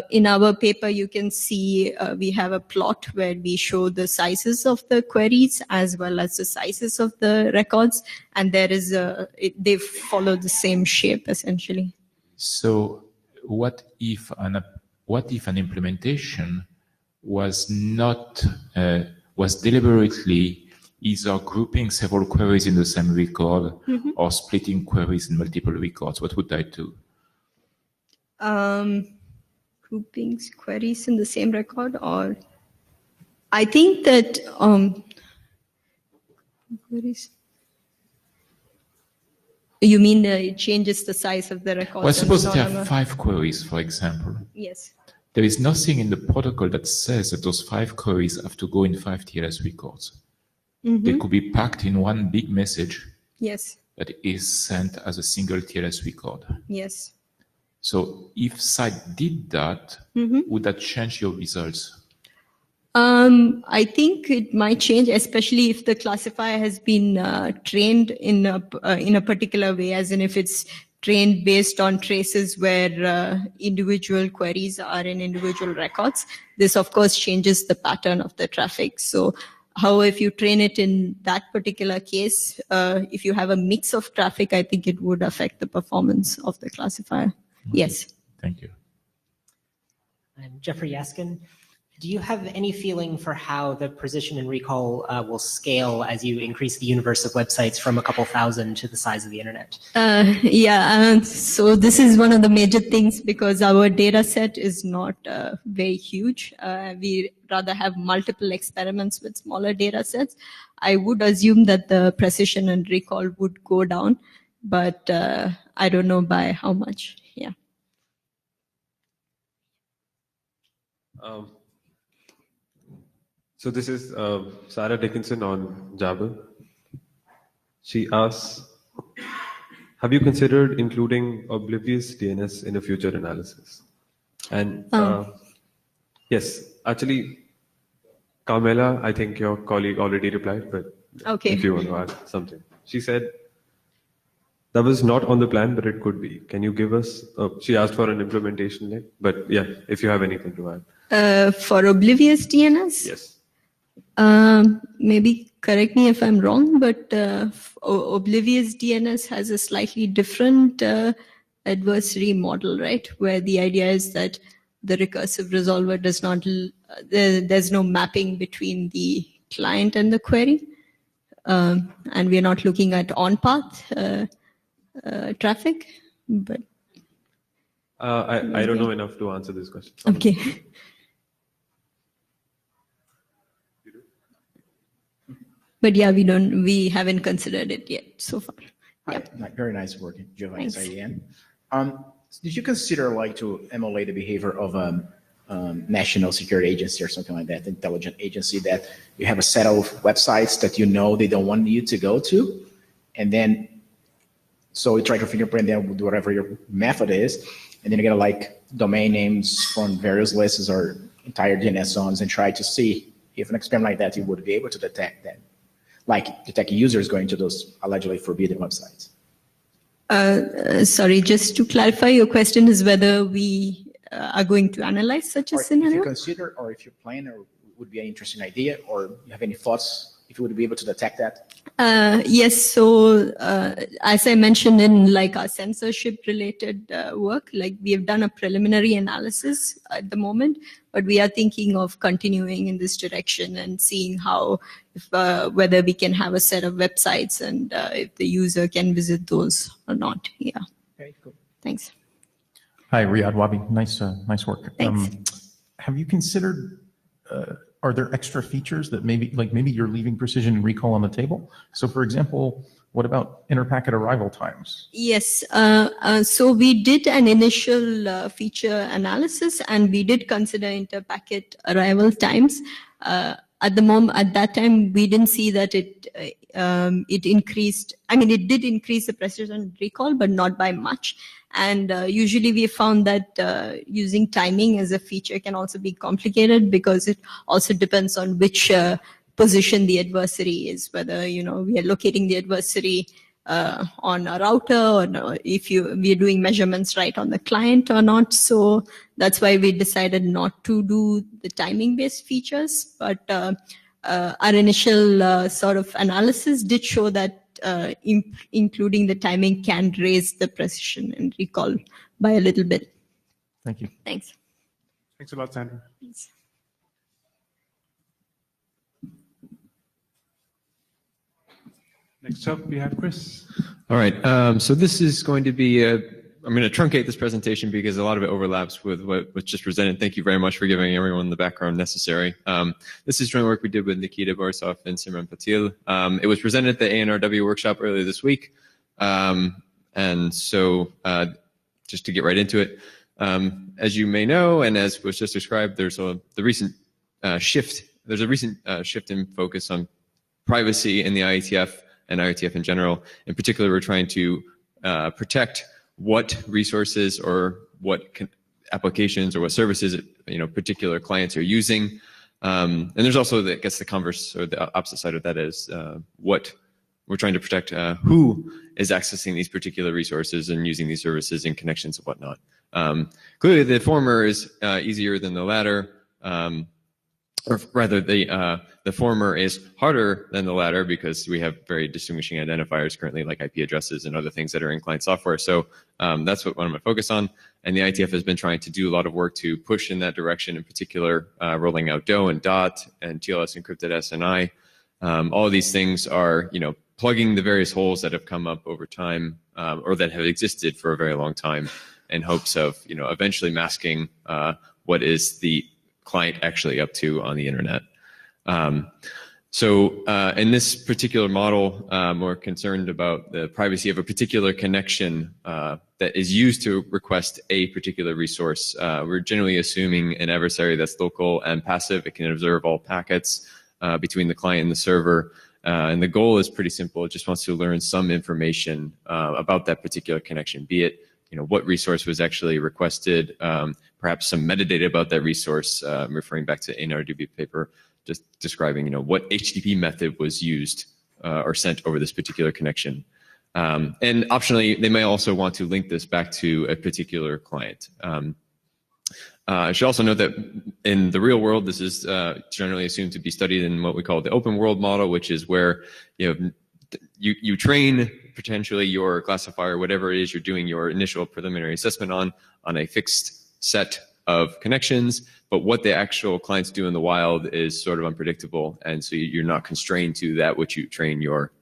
in our paper you can see we have a plot where we show the sizes of the queries as well as the sizes of the records, and there is they follow the same shape essentially. So what if an implementation was not was deliberately either grouping several queries in the same record or splitting queries in multiple records? What would that do? Grouping queries in the same record, or I think that queries. You mean it changes the size of the record? Well, suppose there are 5 queries, for example. Yes. There is nothing in the protocol that says that those 5 queries have to go in 5 TLS records. They could be packed in one big message. Yes. That is sent as a single TLS record. Yes. So if site did that, would that change your results? I think it might change, especially if the classifier has been trained in a particular way, as in if it's trained based on traces where individual queries are in individual records. This, of course, changes the pattern of the traffic. So how if you train it in that particular case, if you have a mix of traffic, I think it would affect the performance of the classifier. Okay. Yes. Thank you. I'm Jeffrey Yaskin. Do you have any feeling for how the precision and recall will scale as you increase the universe of websites from a couple thousand to the size of the internet? So this is one of the major things because our data set is not very huge. We rather have multiple experiments with smaller data sets. I would assume that the precision and recall would go down but I don't know by how much. Yeah. So this is Sarah Dickinson on Jabber. She asks, have you considered including oblivious DNS in a future analysis? And yes, actually, Carmela, I think your colleague already replied, but okay. If you want to add something. She said, that was not on the plan, but it could be. Can you give us, she asked for an implementation link, but yeah, if you have anything to add. For oblivious DNS? Yes. Maybe correct me if I'm wrong, but oblivious DNS has a slightly different adversary model, right? Where the idea is that the recursive resolver does not, there's no mapping between the client and the query. And we're not looking at on-path traffic, but. I don't know enough to answer this question. Okay. But yeah, we haven't considered it yet so far. Hi, very nice work, Giovanni Saiyan. Did you consider to emulate the behavior of a national security agency or something like that, intelligence agency, that you have a set of websites that they don't want you to go to, and then so you try to fingerprint them with whatever your method is, and then you get domain names from various lists or entire DNS zones and try to see if an experiment like that you would be able to detect them. Detect users going to those allegedly forbidden websites. Sorry, just to clarify, your question is whether we are going to analyze such a scenario? If you consider, or if you plan, or would be an interesting idea, or you have any thoughts if you would be able to detect that? Yes. So as I mentioned in our censorship related work, we have done a preliminary analysis at the moment, but we are thinking of continuing in this direction and seeing how, whether we can have a set of websites and if the user can visit those or not. Yeah. Okay, cool. Thanks. Hi, Riyad Wabi. Nice work. Thanks. Have you considered, are there extra features that maybe you're leaving precision and recall on the table? So for example, what about inter-packet arrival times? Yes. So we did an initial feature analysis and we did consider inter-packet arrival times. At that time, we didn't see that it increased. I mean, it did increase the precision recall, but not by much. And usually we found that using timing as a feature can also be complicated because it also depends on which position the adversary is, whether, we are locating the adversary on a router or if we are doing measurements right on the client or not. So that's why we decided not to do the timing based features. But our initial sort of analysis did show that including the timing can raise the precision and recall by a little bit. Thank you. Thanks. Thanks a lot, Sandra. Thanks. Next up, we have Chris. All right. So this is going to be I'm going to truncate this presentation because a lot of it overlaps with what was just presented. Thank you very much for giving everyone the background necessary. This is joint work we did with Nikita Borisov and Simran Patil. It was presented at the ANRW workshop earlier this week. And so just to get right into it, as you may know, and as was just described, there's a recent shift in focus on privacy in the IETF and IETF in general. In particular, we're trying to protect what resources or what applications or what services particular clients are using. And there's also, I guess, the converse or the opposite side of that is what we're trying to protect, who is accessing these particular resources and using these services in connections and whatnot. Clearly, the former is easier than the latter. Or rather, the former is harder than the latter because we have very distinguishing identifiers currently, like IP addresses and other things that are in client software. So that's what I'm going to focus on. And the IETF has been trying to do a lot of work to push in that direction, in particular, rolling out DOE and DOT and TLS encrypted SNI. All of these things are, plugging the various holes that have come up over time or that have existed for a very long time in hopes of, eventually masking what is the client actually up to on the internet. So in this particular model, we're concerned about the privacy of a particular connection that is used to request a particular resource. We're generally assuming an adversary that's local and passive. It can observe all packets between the client and the server. And the goal is pretty simple. It just wants to learn some information about that particular connection, be it what resource was actually requested, perhaps some metadata about that resource, referring back to NRDB paper, just describing what HTTP method was used or sent over this particular connection. And optionally, they may also want to link this back to a particular client. I should also note that in the real world, this is generally assumed to be studied in what we call the open world model, which is where you train potentially your classifier, whatever it is you're doing your initial preliminary assessment on a fixed set of connections, but what the actual clients do in the wild is sort of unpredictable, and so you're not constrained to that which you train your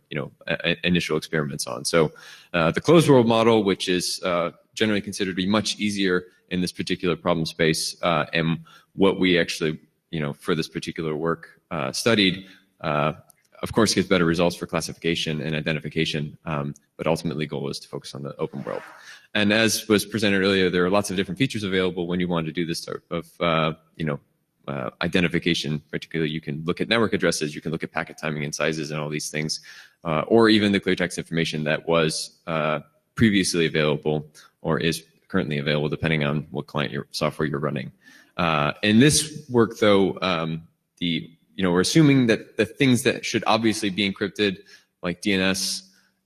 initial experiments on. So the closed world model, which is generally considered to be much easier in this particular problem space, and what we actually for this particular work studied, of course gives better results for classification and identification, but ultimately goal is to focus on the open world. And as was presented earlier, there are lots of different features available when you want to do this type of identification. Particularly, you can look at network addresses, you can look at packet timing and sizes and all these things, or even the clear text information that was previously available or is currently available, depending on what client software you're running. In this work, though, we're assuming that the things that should obviously be encrypted, like DNS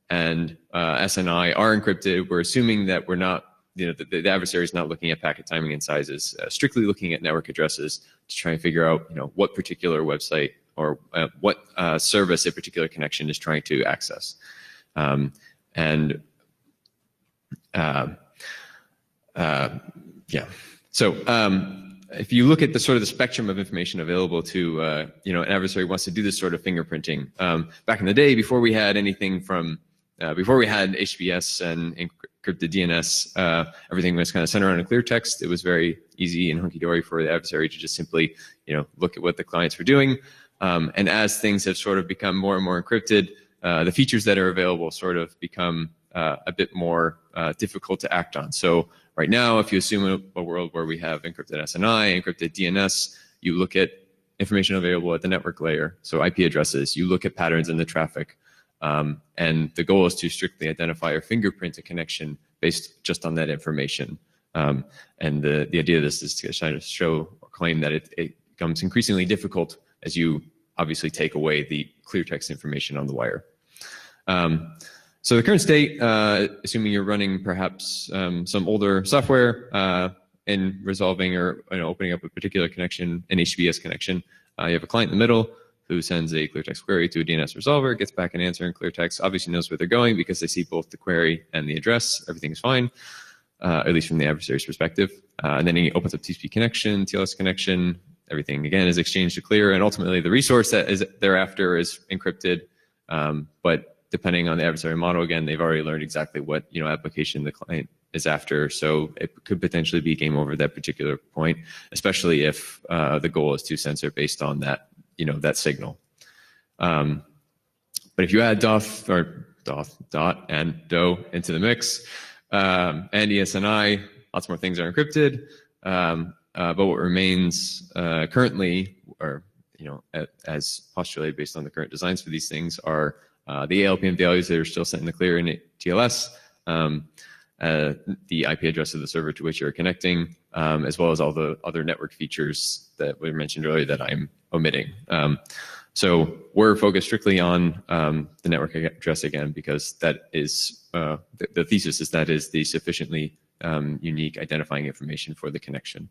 and SNI, are encrypted. We're assuming that we're not, the adversary is not looking at packet timing and sizes, strictly looking at network addresses to try and figure out, what particular website or what service a particular connection is trying to access. So if you look at the sort of the spectrum of information available to, an adversary wants to do this sort of fingerprinting. Back in the day, before we had anything from, before we had HTTPS and encrypted DNS, everything was kind of centered on a clear text. It was very easy and hunky-dory for the adversary to just simply, look at what the clients were doing. And as things have sort of become more and more encrypted, the features that are available sort of become a bit more difficult to act on. So right now, if you assume a world where we have encrypted SNI, encrypted DNS, you look at information available at the network layer, so IP addresses, you look at patterns in the traffic, and the goal is to strictly identify or fingerprint a connection based just on that information. And the idea of this is to try to show or claim that it becomes increasingly difficult as you obviously take away the clear text information on the wire. So the current state, assuming you're running perhaps some older software in resolving or opening up a particular connection, an HTTPS connection, you have a client in the middle who sends a clear text query to a DNS resolver, gets back an answer in clear text, obviously knows where they're going because they see both the query and the address. Everything's fine, at least from the adversary's perspective. And then he opens up TCP connection, TLS connection. Everything, again, is exchanged to clear, and ultimately the resource that is thereafter is encrypted. But depending on the adversary model, again, they've already learned exactly what application the client is after, so it could potentially be game over at that particular point, especially if the goal is to censor based on that that signal. But if you add DOT and DO into the mix, and ESNI, lots more things are encrypted. But what remains currently, or as postulated based on the current designs for these things, are the ALPM values that are still sent in the clear in TLS, the IP address of the server to which you're connecting, as well as all the other network features that we mentioned earlier that I'm omitting. So we're focused strictly on the network address again, because that is the thesis is that is the sufficiently unique identifying information for the connection.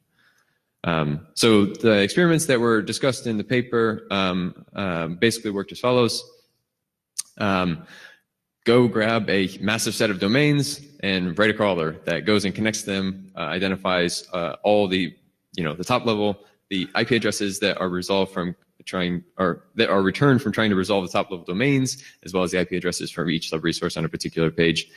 So the experiments that were discussed in the paper basically worked as follows. Go grab a massive set of domains and write a crawler that goes and connects them, identifies all the the top level, the IP addresses that are resolved from that are returned from trying to resolve the top level domains, as well as the IP addresses from each sub-resource on a particular page.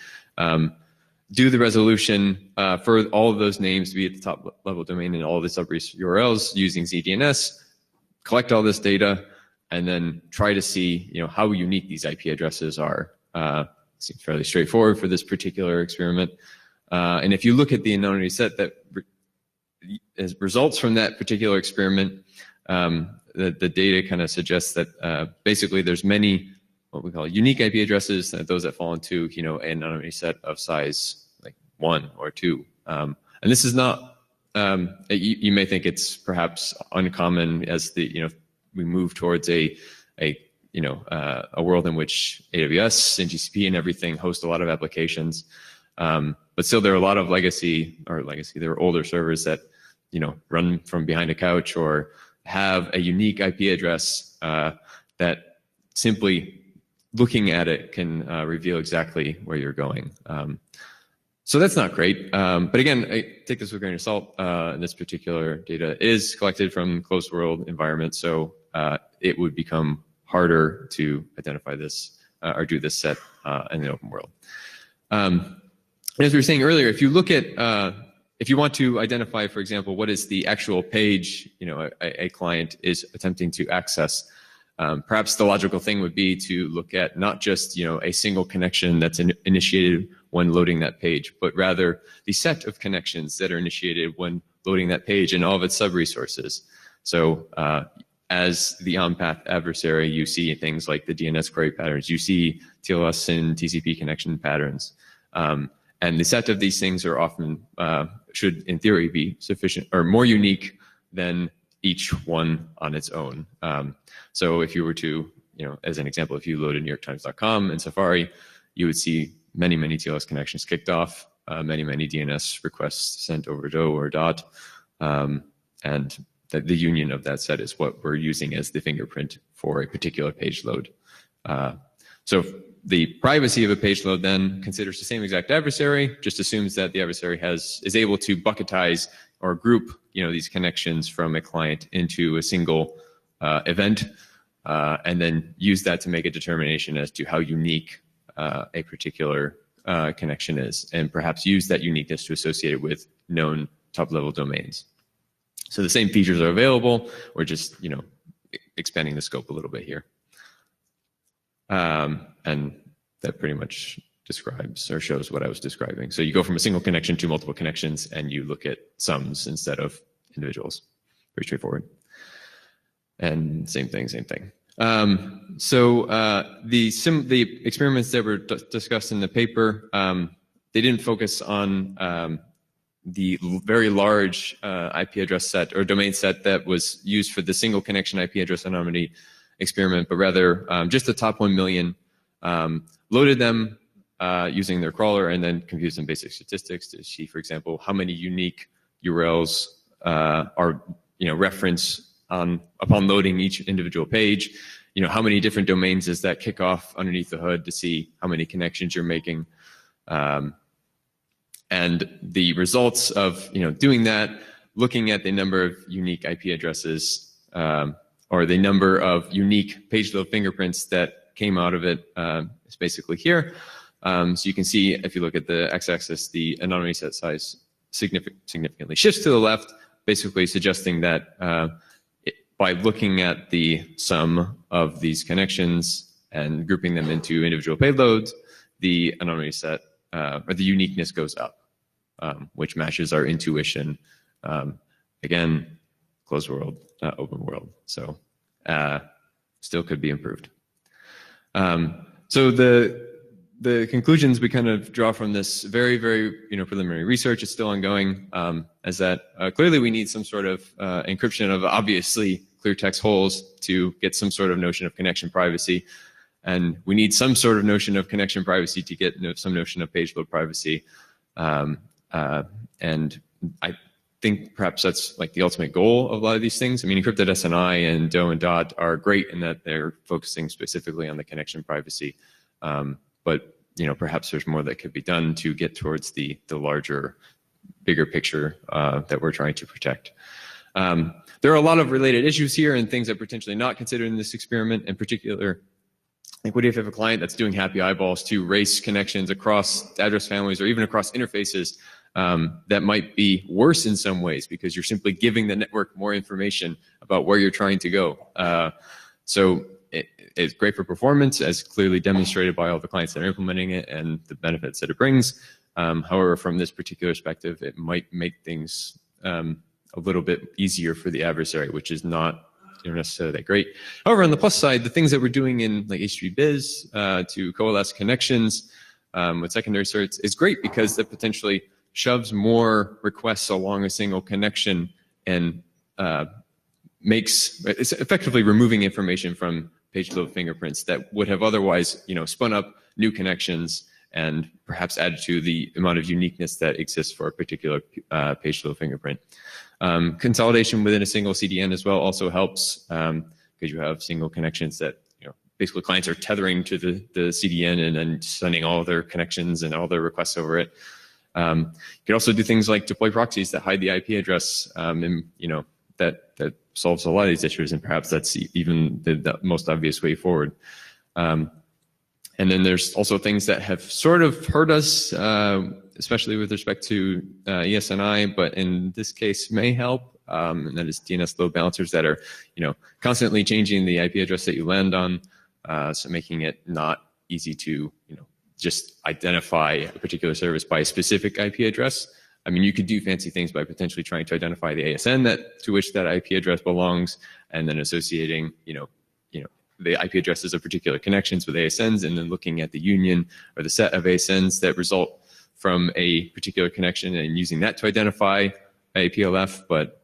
Do the resolution for all of those names to be at the top level domain and all of the sub-URLs using ZDNS. Collect all this data, and then try to see, how unique these IP addresses are. Seems fairly straightforward for this particular experiment. And if you look at the anonymity set that results from that particular experiment, the data kind of suggests that basically there's many what we call unique IP addresses, those that fall into an anonymity set of size like 1 or 2. And this is not. You may think it's perhaps uncommon as we move towards a world in which AWS and GCP and everything host a lot of applications. But still, there are a lot of there are older servers that, run from behind a couch or have a unique IP address that simply looking at it can reveal exactly where you're going. So that's not great. But again, I take this with a grain of salt. This particular data is collected from closed world environments, so it would become harder to identify this or do this set in the open world. As we were saying earlier, if you look at, if you want to identify, for example, what is the actual page, a client is attempting to access, perhaps the logical thing would be to look at not just, a single connection that's initiated when loading that page, but rather the set of connections that are initiated when loading that page and all of its sub-resources. So as the on-path adversary, you see things like the DNS query patterns, you see TLS and TCP connection patterns. And the set of these things are often, should in theory be sufficient or more unique than each one on its own. So if you were to, as an example, if you loaded NewYorkTimes.com in Safari, you would see many, many TLS connections kicked off, many, many DNS requests sent over to or dot, and the union of that set is what we're using as the fingerprint for a particular page load. So the privacy of a page load then considers the same exact adversary, just assumes that the adversary is able to bucketize or group these connections from a client into a single event, and then use that to make a determination as to how unique a particular connection is, and perhaps use that uniqueness to associate it with known top-level domains. So the same features are available. We're just expanding the scope a little bit here. And that pretty much describes or shows what I was describing. So you go from a single connection to multiple connections, and you look at sums instead of individuals. Pretty straightforward. And same thing. So the experiments that were discussed in the paper, they didn't focus on the very large IP address set or domain set that was used for the single connection IP address anonymity experiment, but rather just the top 1 million, loaded them using their crawler, and then computed some basic statistics to see, for example, how many unique URLs are referenced upon loading each individual page. How many different domains does that kick off underneath the hood to see how many connections you're making. And the results of doing that, looking at the number of unique IP addresses or the number of unique page load fingerprints that came out of it is basically here. So you can see if you look at the x-axis, the anonymity set size significantly shifts to the left, basically suggesting that by looking at the sum of these connections and grouping them into individual payloads, the anonymity set or the uniqueness goes up, which matches our intuition. Again, closed world, not open world. So still could be improved. So the conclusions we kind of draw from this very, very preliminary research, is still ongoing, is that clearly we need some sort of encryption of obviously clear text holes to get some sort of notion of connection privacy. And we need some sort of notion of connection privacy to get some notion of page load privacy. And I think perhaps that's like the ultimate goal of a lot of these things. I mean, encrypted SNI and DOE and DOT are great in that they're focusing specifically on the connection privacy. But perhaps there's more that could be done to get towards the larger, bigger picture that we're trying to protect. There are a lot of related issues here and things that are potentially not considered in this experiment. In particular, like what if you have a client that's doing happy eyeballs to race connections across address families or even across interfaces? That might be worse in some ways because you're simply giving the network more information about where you're trying to go. So it's great for performance, as clearly demonstrated by all the clients that are implementing it and the benefits that it brings. However, from this particular perspective, it might make things a little bit easier for the adversary, which is not necessarily that great. However, on the plus side, the things that we're doing in like HTTP-biz to coalesce connections with secondary certs is great, because that potentially shoves more requests along a single connection and it's effectively removing information from page load fingerprints that would have otherwise, spun up new connections and perhaps added to the amount of uniqueness that exists for a particular page load fingerprint. Consolidation within a single CDN as well also helps, because you have single connections that basically clients are tethering to the CDN and then sending all their connections and all their requests over it. You can also do things like deploy proxies that hide the IP address, and that solves a lot of these issues, and perhaps that's even the most obvious way forward. And then there's also things that have sort of hurt us, especially with respect to ESNI, but in this case may help, and that is DNS load balancers that are constantly changing the IP address that you land on, so making it not easy to just identify a particular service by a specific IP address. I mean, you could do fancy things by potentially trying to identify the ASN to which that IP address belongs, and then associating, the IP addresses of particular connections with ASNs, and then looking at the union or the set of ASNs that result from a particular connection and using that to identify a PLF. But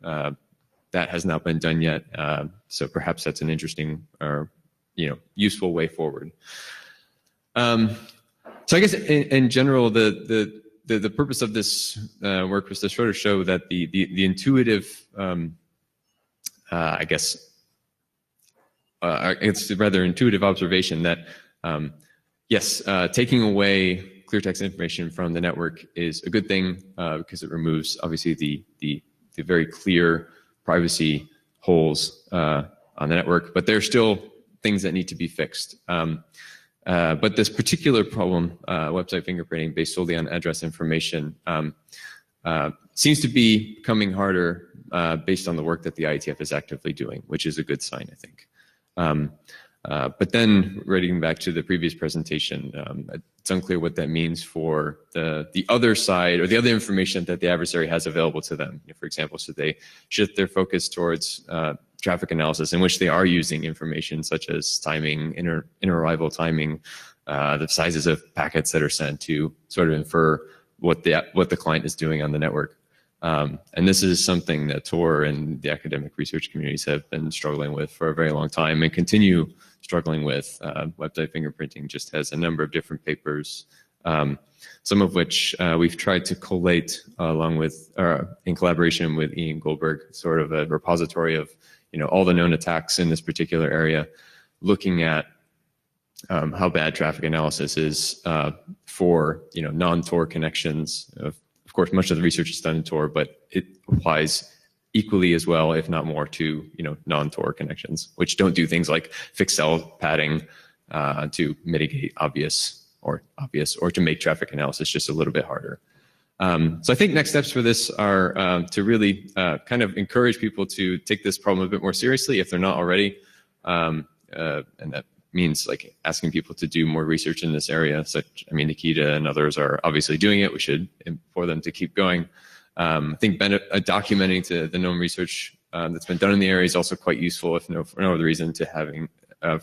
that has not been done yet. So perhaps that's an interesting or useful way forward. So I guess in general, the purpose of this work was to sort of show that the intuitive, it's a rather intuitive observation that yes, taking away clear text information from the network is a good thing, because it removes obviously the very clear privacy holes on the network, but there are still things that need to be fixed. But this particular problem, website fingerprinting based solely on address information, seems to be becoming harder based on the work that the IETF is actively doing, which is a good sign, I think. But then, reading back to the previous presentation, it's unclear what that means for the other side or the other information that the adversary has available to them. For example, should they shift their focus towards traffic analysis, in which they are using information such as timing, inter-arrival timing, the sizes of packets that are sent to sort of infer what the client is doing on the network. And this is something that Tor and the academic research communities have been struggling with for a very long time and continue struggling with. Website fingerprinting just has a number of different papers, some of which we've tried to collate along with, in collaboration with Ian Goldberg, sort of a repository of all the known attacks in this particular area, looking at how bad traffic analysis is for non-Tor connections. Of course, much of the research is done in Tor, but it applies equally as well, if not more, to non-Tor connections, which don't do things like fix cell padding to mitigate obvious or to make traffic analysis just a little bit harder. So I think next steps for this are to really kind of encourage people to take this problem a bit more seriously if they're not already, and that means like asking people to do more research in this area. Nikita and others are obviously doing it. We should implore them to keep going. I think documenting the known research that's been done in the area is also quite useful, if for no other reason, to having a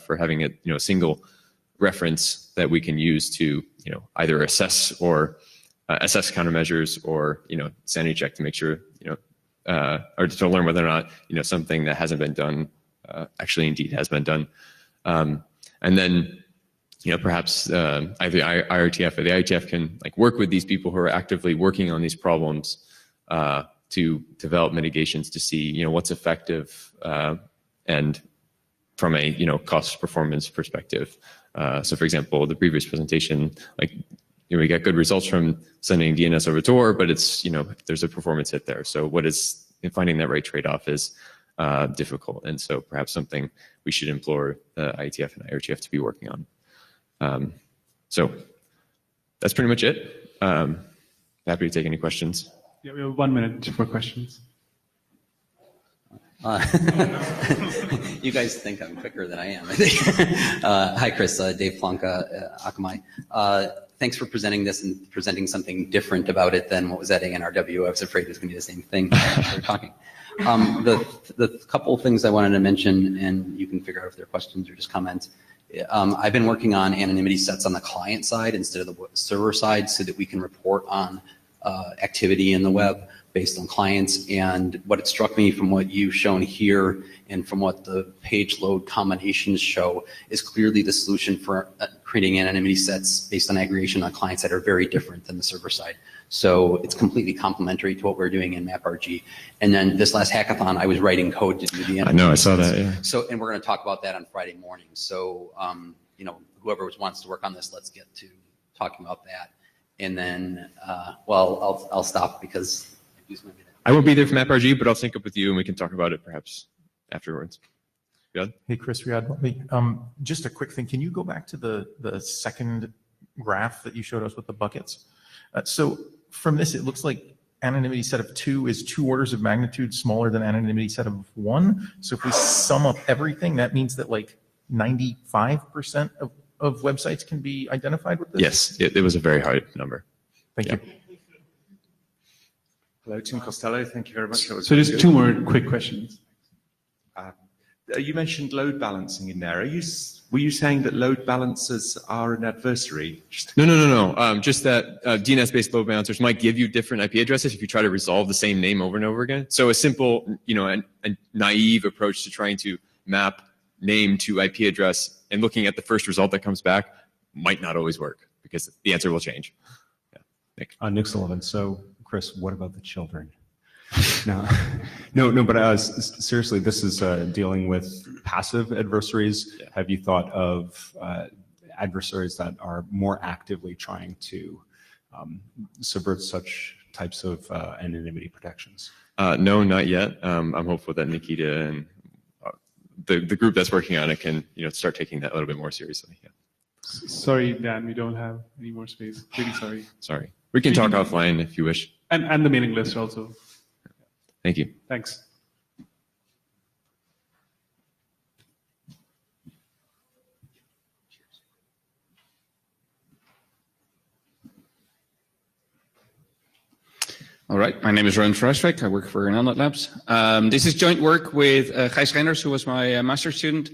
single reference that we can use to either assess countermeasures or sanity check to make sure or to learn whether or not something that hasn't been done actually indeed has been done. And then, perhaps either IRTF or the IETF can work with these people who are actively working on these problems to develop mitigations to see, what's effective and from a cost performance perspective. So, for example, the previous presentation, we got good results from sending DNS over Tor, but it's there's a performance hit there. So, finding that right trade-off is difficult, and so perhaps something we should implore the IETF and IRTF to be working on. So that's pretty much it. Happy to take any questions. Yeah, we have 1 minute for questions. You guys think I'm quicker than I am, I think. Hi, Chris. Dave Plonka, Akamai. Thanks for presenting this and presenting something different about it than what was at ANRW. I was afraid it was going to be the same thing we were talking. The couple things I wanted to mention, and you can figure out if there are questions or just comments. I've been working on anonymity sets on the client side instead of the server side so that we can report on activity in the web based on clients. And what it struck me from what you've shown here and from what the page load combinations show is clearly the solution for creating anonymity sets based on aggregation on clients that are very different than the server side. So it's completely complementary to what we're doing in MapRG. And then this last hackathon, I was writing code to do the anonymity. I know, I saw that, yeah. So, and we're going to talk about that on Friday morning. So, you know, whoever wants to work on this, let's get to talking about that. And then, well, I'll stop because I won't be there for MapRG, but I'll sync up with you and we can talk about it perhaps afterwards. Riyadh? Hey, Chris, Riyadh, just a quick thing. Can you go back to the second graph that you showed us with the buckets? So from this, it looks like anonymity set of 2 is 2 orders of magnitude smaller than anonymity set of 1. So if we sum up everything, that means that like 95% of websites can be identified with this? Yes, it was a very high number. Thank you. Hello, Tim Costello. Thank you very much. That was So very just good. 2 more quick questions. You mentioned load balancing in there. Were you saying that load balancers are an adversary? No. Just that DNS-based load balancers might give you different IP addresses if you try to resolve the same name over and over again. So a simple, you know, a naive approach to trying to map name to IP address and looking at the first result that comes back might not always work because the answer will change. Yeah. Nick. Nick Sullivan. So, Chris, what about the children? No, but seriously, this is dealing with passive adversaries. Yeah. Have you thought of adversaries that are more actively trying to subvert such types of anonymity protections? No, not yet. I'm hopeful that Nikita and the group that's working on it can, you know, start taking that a little bit more seriously. Yeah. Sorry, Dan, we don't have any more space. Really sorry. Sorry. We can talk offline if you wish. And the mailing list also. Thank you. Thanks. All right, my name is Rowan Fraswijk. I work for Nelnet Labs. This is joint work with Gijs Reinders, who was my master's student,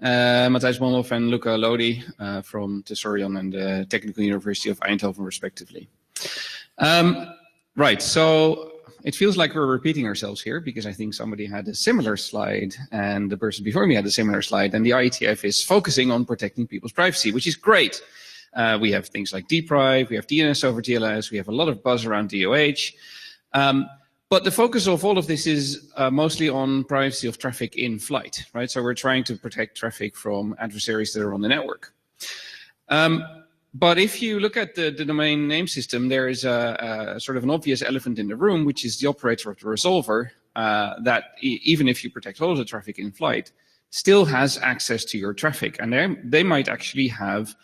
Matthijs Monhoff and Luca Lodi from Tesorion and the Technical University of Eindhoven, respectively. Right, so it feels like we're repeating ourselves here because I think somebody had a similar slide and the person before me had a similar slide, and the IETF is focusing on protecting people's privacy, which is great. We have things like dprive, we have DNS over TLS, we have a lot of buzz around DOH. But the focus of all of this is mostly on privacy of traffic in flight, right? So we're trying to protect traffic from adversaries that are on the network. But if you look at the domain name system, there is a sort of an obvious elephant in the room, which is the operator of the resolver that even if you protect all of the traffic in flight, still has access to your traffic. And they might actually have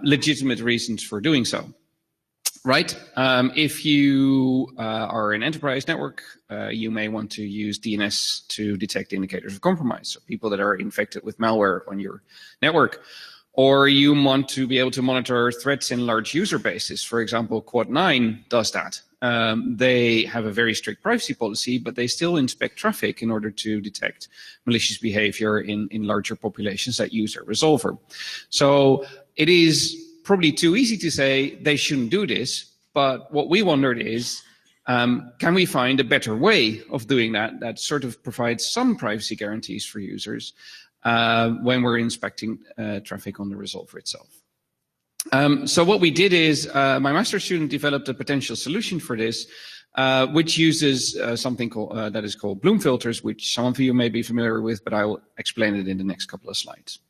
legitimate reasons for doing so. Right? If you are an enterprise network, you may want to use DNS to detect indicators of compromise, so people that are infected with malware on your network. Or you want to be able to monitor threats in large user bases. For example, Quad9 does that. They have a very strict privacy policy, but they still inspect traffic in order to detect malicious behavior in larger populations that use their resolver. So it is probably too easy to say they shouldn't do this, but what we wondered is, can we find a better way of doing that sort of provides some privacy guarantees for users when we're inspecting traffic on the resolver itself. So what we did is my master's student developed a potential solution for this, which uses something called, that is called Bloom filters, which some of you may be familiar with, but I will explain it in the next couple of slides.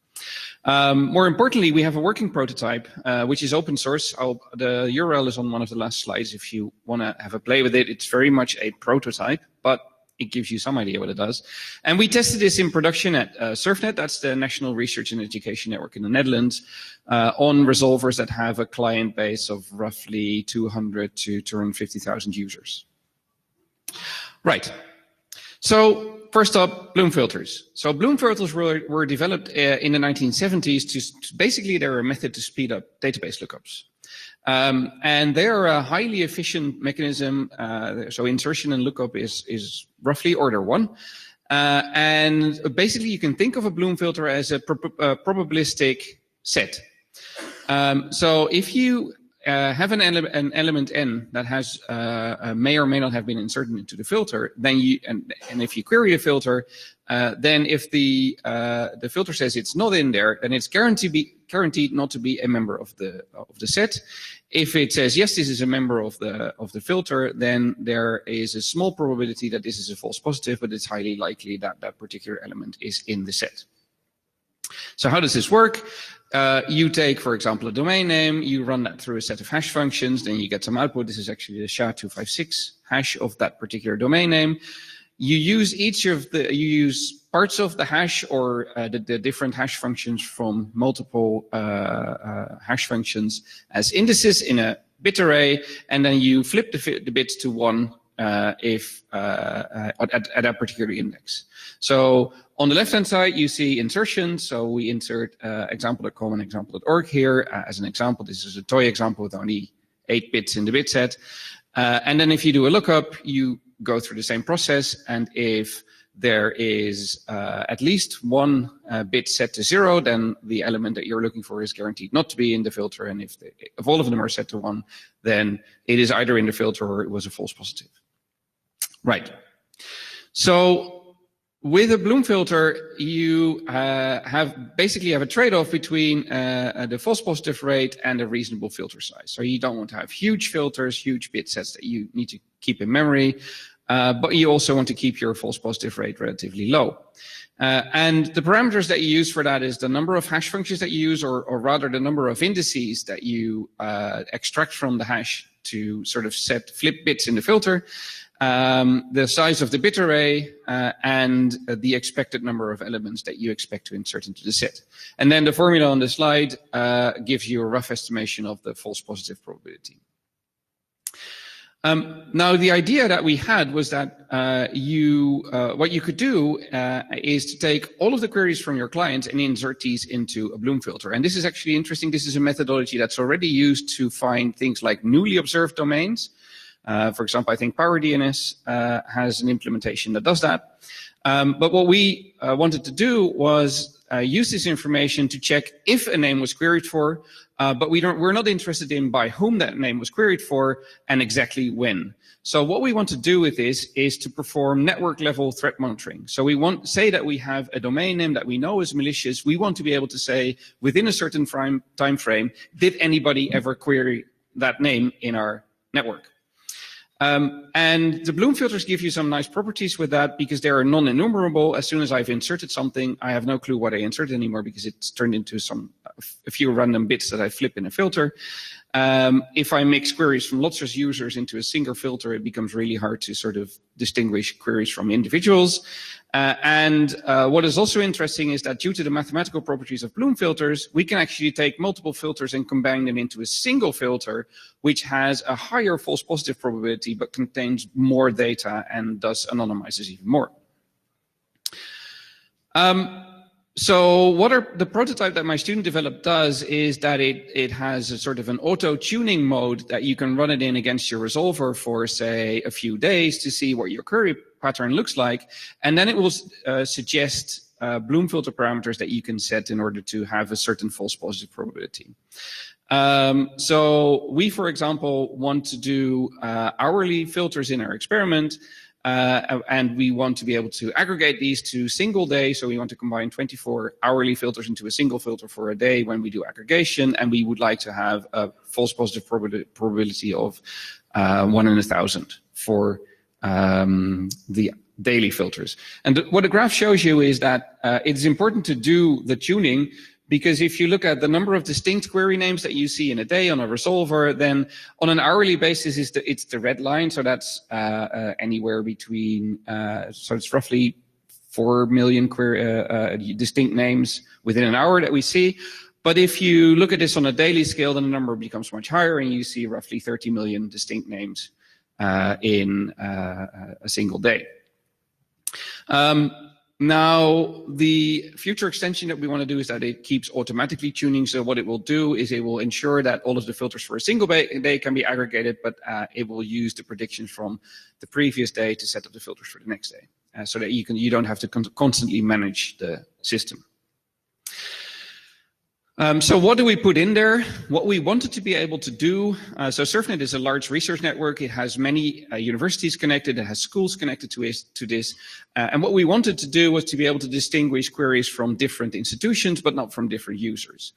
More importantly, we have a working prototype, which is open source. The URL is on one of the last slides. If you want to have a play with it, it's very much a prototype, but it gives you some idea what it does. And we tested this in production at SurfNet, that's the National Research and Education Network in the Netherlands, on resolvers that have a client base of roughly 200 to 250,000 users. Right. So first up, Bloom filters. So Bloom filters were developed in the 1970s to basically they're a method to speed up database lookups. And they're a highly efficient mechanism. So insertion and lookup is roughly order 1. And basically you can think of a Bloom filter as a probabilistic set. So if you have an element n that has may or may not have been inserted into the filter, then and if you query a filter, then if the filter says it's not in there, then it's guaranteed not to be a member of the set. If it says yes, this is a member of the filter, then there is a small probability that this is a false positive, but it's highly likely that that particular element is in the set. So how does this work? You take, for example, a domain name, you run that through a set of hash functions, then you get some output. This is actually the SHA-256 hash of that particular domain name. You use you use parts of the hash or the different hash functions from multiple hash functions as indices in a bit array, and then you flip the bits to 1 if at that particular index. So on the left-hand side, you see insertion. So we insert example.com and example.org here. As an example, this is a toy example with only 8 bits in the bit set. And then if you do a lookup, you go through the same process. And if there is at least 1 bit set to 0, then the element that you're looking for is guaranteed not to be in the filter. And if all of them are set to 1, then it is either in the filter or it was a false positive. Right. So with a Bloom filter, you basically have a trade-off between the false positive rate and a reasonable filter size. So you don't want to have huge filters, huge bit sets that you need to keep in memory, but you also want to keep your false positive rate relatively low. And the parameters that you use for that is the number of hash functions that you use, or rather the number of indices that you extract from the hash to sort of flip bits in the filter. The size of the bit array, and the expected number of elements that you expect to insert into the set. And then the formula on the slide gives you a rough estimation of the false positive probability. Now, the idea that we had was that what you could do is to take all of the queries from your client and insert these into a Bloom filter. And this is actually interesting. This is a methodology that's already used to find things like newly observed domains. For example, I think Power DNS has an implementation that does that. But what we wanted to do was use this information to check if a name was queried for, but we're not interested in by whom that name was queried for and exactly when. So what we want to do with this is to perform network level threat monitoring. So we say that we have a domain name that we know is malicious. We want to be able to say within a certain time frame, did anybody ever query that name in our network? And the Bloom filters give you some nice properties with that because they are non-enumerable. As soon as I've inserted something, I have no clue what I inserted anymore because it's turned into a few random bits that I flip in a filter. If I mix queries from lots of users into a single filter, it becomes really hard to sort of distinguish queries from individuals. And what is also interesting is that due to the mathematical properties of Bloom filters, we can actually take multiple filters and combine them into a single filter, which has a higher false positive probability, but contains more data and thus anonymizes even more. So the prototype that my student developed does is that it has a sort of an auto-tuning mode that you can run it in against your resolver for, say, a few days to see what your query pattern looks like. And then it will suggest Bloom filter parameters that you can set in order to have a certain false positive probability. So we, for example, want to do hourly filters in our experiment. And we want to be able to aggregate these to single day. So we want to combine 24 hourly filters into a single filter for a day when we do aggregation. And we would like to have a false positive probability of 1 in 1,000 for the daily filters. And what the graph shows you is that it's important to do the tuning, because if you look at the number of distinct query names that you see in a day on a resolver, then on an hourly basis, it's the red line. So that's anywhere between, so it's roughly 4 million distinct names within an hour that we see. But if you look at this on a daily scale, then the number becomes much higher, and you see roughly 30 million distinct names in a single day. Now, the future extension that we want to do is that it keeps automatically tuning. So what it will do is it will ensure that all of the filters for a single day can be aggregated, but it will use the predictions from the previous day to set up the filters for the next day, so that you don't have to constantly manage the system. So what do we put in there? What we wanted to be able to do, so SurfNet is a large research network. It has many universities connected. It has schools connected to this. And what we wanted to do was to be able to distinguish queries from different institutions, but not from different users.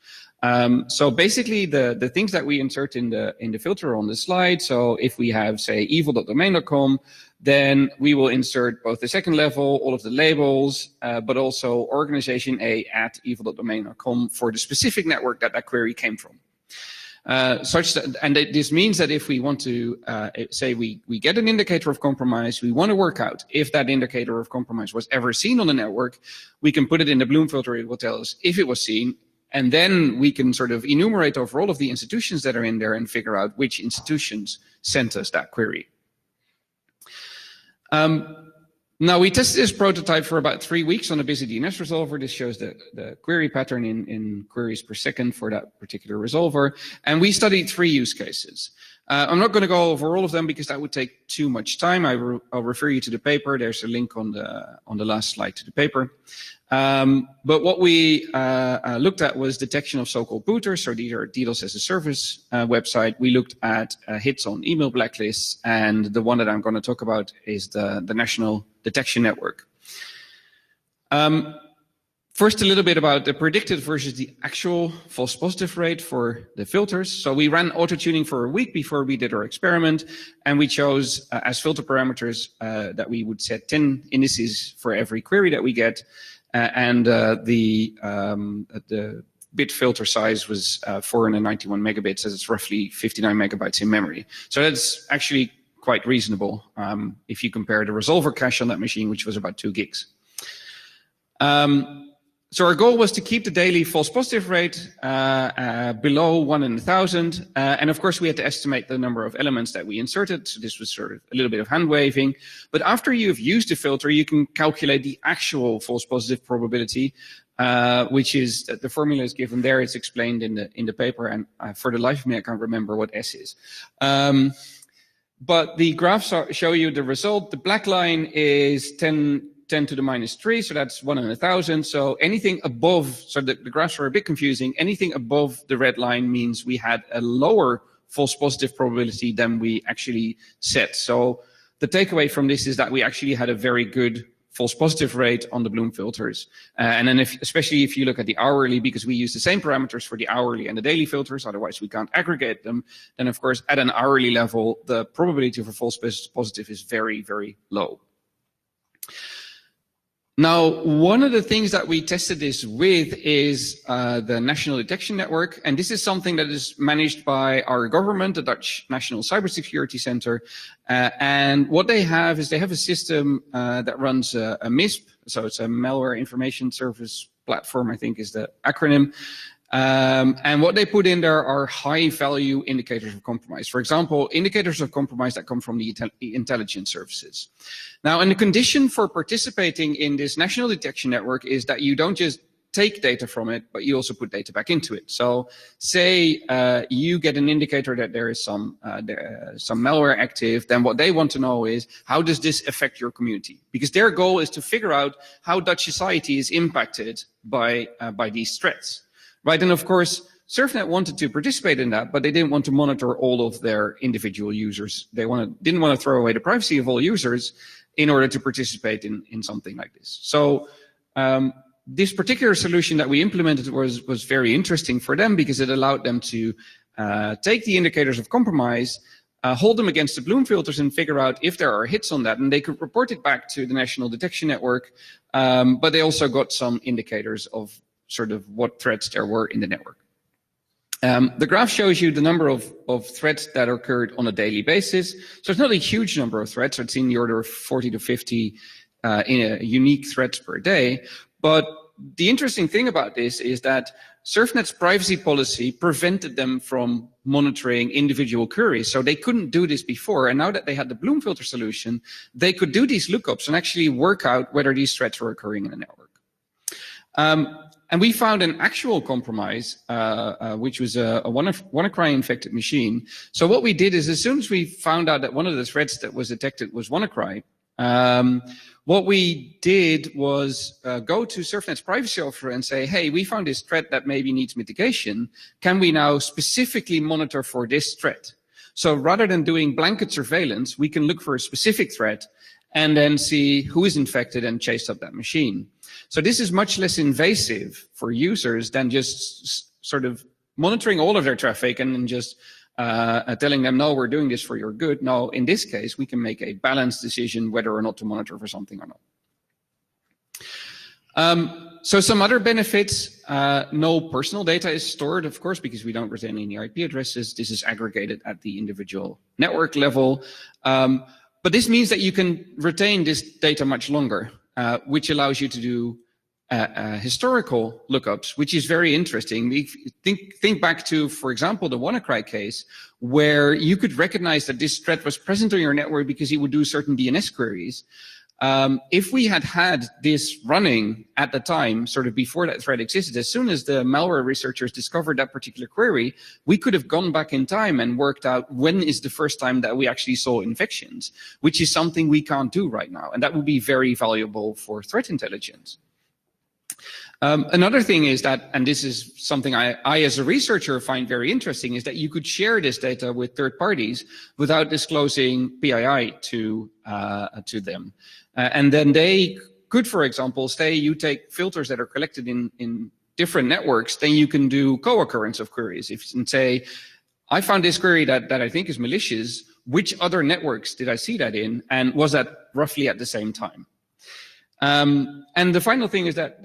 So basically the things that we insert in the filter on the slide. So if we have, say, evil.domain.com, then we will insert both the second level, all of the labels, but also organization A at evil.domain.com for the specific network that that query came from. This means that if we want to say we get an indicator of compromise, we want to work out if that indicator of compromise was ever seen on the network, we can put it in the Bloom filter. It will tell us if it was seen, and then we can sort of enumerate over all of the institutions that are in there and figure out which institutions sent us that query. Now, we tested this prototype for about 3 weeks on a busy DNS resolver. This shows the query pattern in queries per second for that particular resolver. And we studied 3 use cases. I'm not going to go over all of them because that would take too much time. I'll refer you to the paper. There's a link on the last slide to the paper. But what we looked at was detection of so-called booters. So these are DDoS as a service website. We looked at hits on email blacklists, and the one that I'm going to talk about is the National Detection Network. First, a little bit about the predicted versus the actual false positive rate for the filters. So we ran auto-tuning for a week before we did our experiment, and we chose as filter parameters that we would set 10 indices for every query that we get. And the bit filter size was 491 megabits, as it's roughly 59 megabytes in memory. So that's actually quite reasonable if you compare the resolver cache on that machine, which was about 2 gigs. So our goal was to keep the daily false positive rate below 1 in 1,000. And of course, we had to estimate the number of elements that we inserted. So this was sort of a little bit of hand waving. But after you've used the filter, you can calculate the actual false positive probability, which is the formula is given there. It's explained in the paper. And for the life of me, I can't remember what S is. But the graphs show you the result. The black line is 10 to the minus 3, so that's 1 in 1,000. So anything above, so the graphs are a bit confusing. Anything above the red line means we had a lower false positive probability than we actually set. So the takeaway from this is that we actually had a very good false positive rate on the Bloom filters. And then especially if you look at the hourly, because we use the same parameters for the hourly and the daily filters, otherwise we can't aggregate them, then of course at an hourly level, the probability of a false positive is very, very low. Now, one of the things that we tested this with is the National Detection Network, and this is something that is managed by our government, the Dutch National Cybersecurity Center. And what they have is they have a system that runs a MISP, so it's a Malware Information Service Platform, I think is the acronym. And what they put in there are high-value indicators of compromise. For example, indicators of compromise that come from the intelligence services. Now, and the condition for participating in this national detection network is that you don't just take data from it, but you also put data back into it. So say you get an indicator that there is some malware active, then what they want to know is, how does this affect your community? Because their goal is to figure out how Dutch society is impacted by these threats. Right, and of course, SurfNet wanted to participate in that, but they didn't want to monitor all of their individual users. They didn't want to throw away the privacy of all users in order to participate in something like this. So this particular solution that we implemented was very interesting for them because it allowed them to take the indicators of compromise, hold them against the Bloom filters and figure out if there are hits on that, and they could report it back to the National Detection Network, but they also got some indicators of sort of what threats there were in the network. The graph shows you the number of threats that occurred on a daily basis. So it's not a huge number of threats. It's in the order of 40 to 50 unique threats per day. But the interesting thing about this is that SurfNet's privacy policy prevented them from monitoring individual queries. So they couldn't do this before. And now that they had the Bloom filter solution, they could do these lookups and actually work out whether these threats were occurring in the network. And we found an actual compromise, which was a WannaCry infected machine. So what we did is, as soon as we found out that one of the threats that was detected was WannaCry, what we did was go to SurfNet's privacy officer and say, hey, we found this threat that maybe needs mitigation. Can we now specifically monitor for this threat? So rather than doing blanket surveillance, we can look for a specific threat and then see who is infected and chase up that machine. So this is much less invasive for users than just sort of monitoring all of their traffic and then just telling them, no, we're doing this for your good. No, in this case, we can make a balanced decision whether or not to monitor for something or not. So some other benefits, no personal data is stored, of course, because we don't retain any IP addresses. This is aggregated at the individual network level. But this means that you can retain this data much longer, which allows you to do historical lookups, which is very interesting. Think back to, for example, the WannaCry case, where you could recognize that this threat was present on your network because it would do certain DNS queries. If we had had this running at the time, sort of before that threat existed, as soon as the malware researchers discovered that particular query, we could have gone back in time and worked out when is the first time that we actually saw infections, which is something we can't do right now. And that would be very valuable for threat intelligence. Another thing is that, and this is something I as a researcher find very interesting, is that you could share this data with third parties without disclosing PII to them. And then they could, for example, say you take filters that are collected in different networks, then you can do co-occurrence of queries. And say, I found this query that I think is malicious, which other networks did I see that in, and was that roughly at the same time? And the final thing is that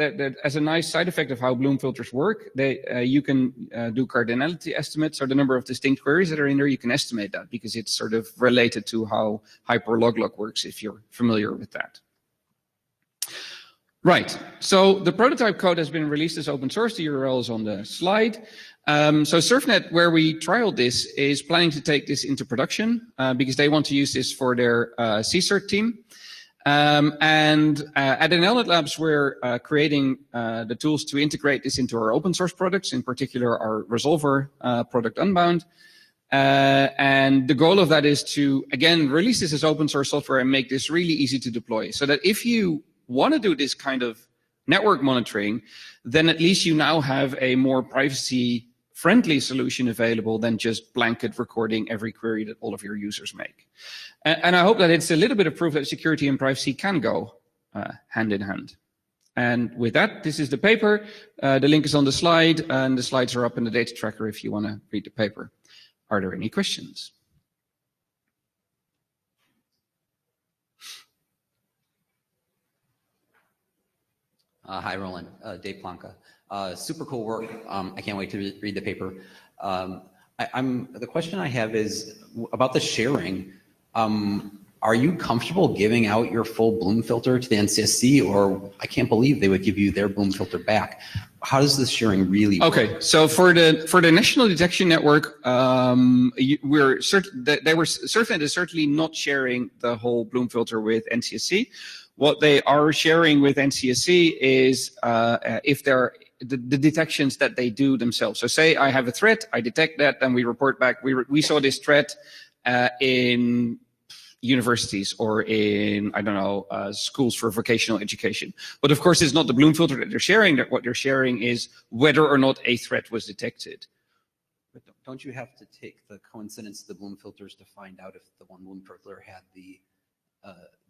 as a nice side effect of how Bloom filters work, you can do cardinality estimates, or the number of distinct queries that are in there. You can estimate that because it's sort of related to how hyperloglog works, if you're familiar with that. Right, so the prototype code has been released as open source. The URL is on the slide. So SurfNet, where we trialed this, is planning to take this into production because they want to use this for their CSERT team. And at Nelnet Labs, we're creating the tools to integrate this into our open source products, in particular our Resolver product Unbound. And the goal of that is to, again, release this as open source software and make this really easy to deploy, so that if you want to do this kind of network monitoring, then at least you now have a more privacy-friendly solution available than just blanket recording every query that all of your users make. And I hope that it's a little bit of proof that security and privacy can go hand in hand. And with that, this is the paper. The link is on the slide, and the slides are up in the data tracker if you want to read the paper. Are there any questions? Hi, Roland. Dave Planka. Super cool work. I can't wait to read the paper. The question I have is about the sharing. Are you comfortable giving out your full Bloom filter to the NCSC, or I can't believe they would give you their Bloom filter back? How does this sharing really work? Okay, so for the National Detection Network, SurfNet is certainly not sharing the whole Bloom filter with NCSC. What they are sharing with NCSC is if they're the detections that they do themselves. So say I have a threat, I detect that, then we report back. We saw this threat in universities or in, I don't know, schools for vocational education. But of course, it's not the Bloom filter that they're sharing. What they're sharing is whether or not a threat was detected. But don't you have to take the coincidence of the Bloom filters to find out if the one Bloom filter had the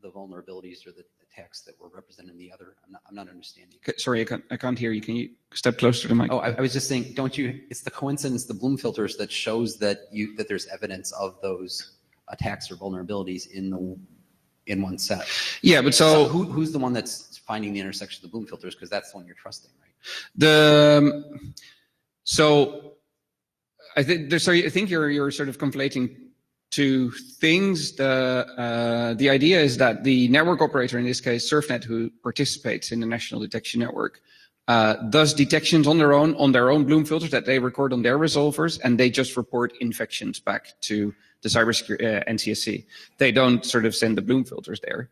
vulnerabilities or the attacks that were represented in the other? I'm not understanding. Sorry, I can't hear you. Can you step closer to the mic? Oh, I was just saying, don't you? It's the coincidence, the Bloom filters, that shows that there's evidence of those attacks or vulnerabilities in one set. Yeah, but so who's the one that's finding the intersection of the Bloom filters? Because that's the one you're trusting, right? So I think you're sort of conflating two things. The idea is that the network operator, in this case SurfNet, who participates in the National Detection Network, does detections on their own Bloom filters that they record on their resolvers, and they just report infections back to the cybersecurity NCSC. They don't sort of send the Bloom filters there.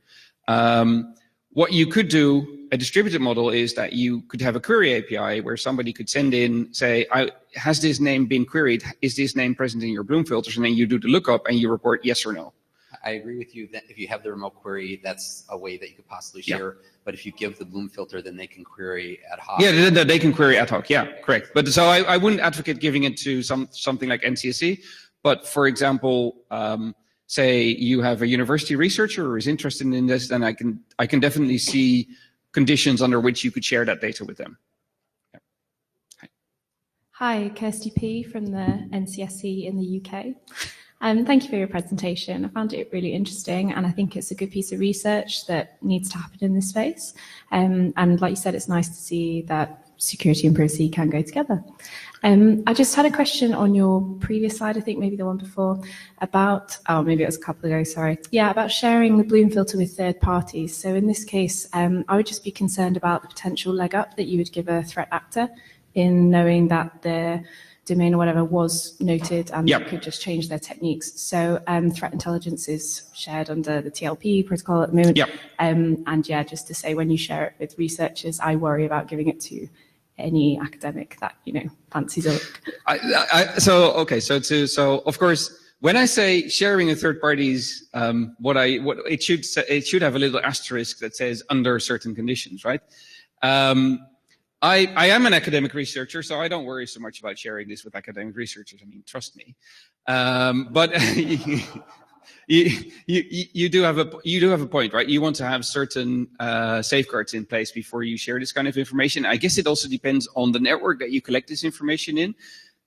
What you could do, a distributed model, is that you could have a query API where somebody could send in, say, has this name been queried? Is this name present in your Bloom filters? And then you do the lookup and you report yes or no. I agree with you that if you have the remote query, that's a way that you could possibly share. Yeah. But if you give the Bloom filter, then they can query ad hoc. Yeah, they can query ad hoc. Yeah, correct. But so I wouldn't advocate giving it to something like NCSC. But for example, say you have a university researcher who is interested in this, then I can definitely see conditions under which you could share that data with them. Yeah. Hi, Kirsty P. from the NCSC in the UK. Thank you for your presentation. I found it really interesting, and I think it's a good piece of research that needs to happen in this space. And like you said, it's nice to see that security and privacy can go together. I just had a question on your previous slide, I think maybe the one before, about, oh, maybe it was a couple ago, sorry. Yeah, about sharing the Bloom filter with third parties. So in this case, I would just be concerned about the potential leg up that you would give a threat actor in knowing that their domain or whatever was noted and Yep. could just change their techniques. So threat intelligence is shared under the TLP protocol at the moment. Yep. And yeah, just to say, when you share it with researchers, I worry about giving it to any academic that, fancies a look. So of course, when I say sharing with third parties, it should have a little asterisk that says under certain conditions, right? I am an academic researcher, so I don't worry so much about sharing this with academic researchers. I mean, trust me. But you do have a point, right? You want to have certain safeguards in place before you share this kind of information. I guess it also depends on the network that you collect this information in.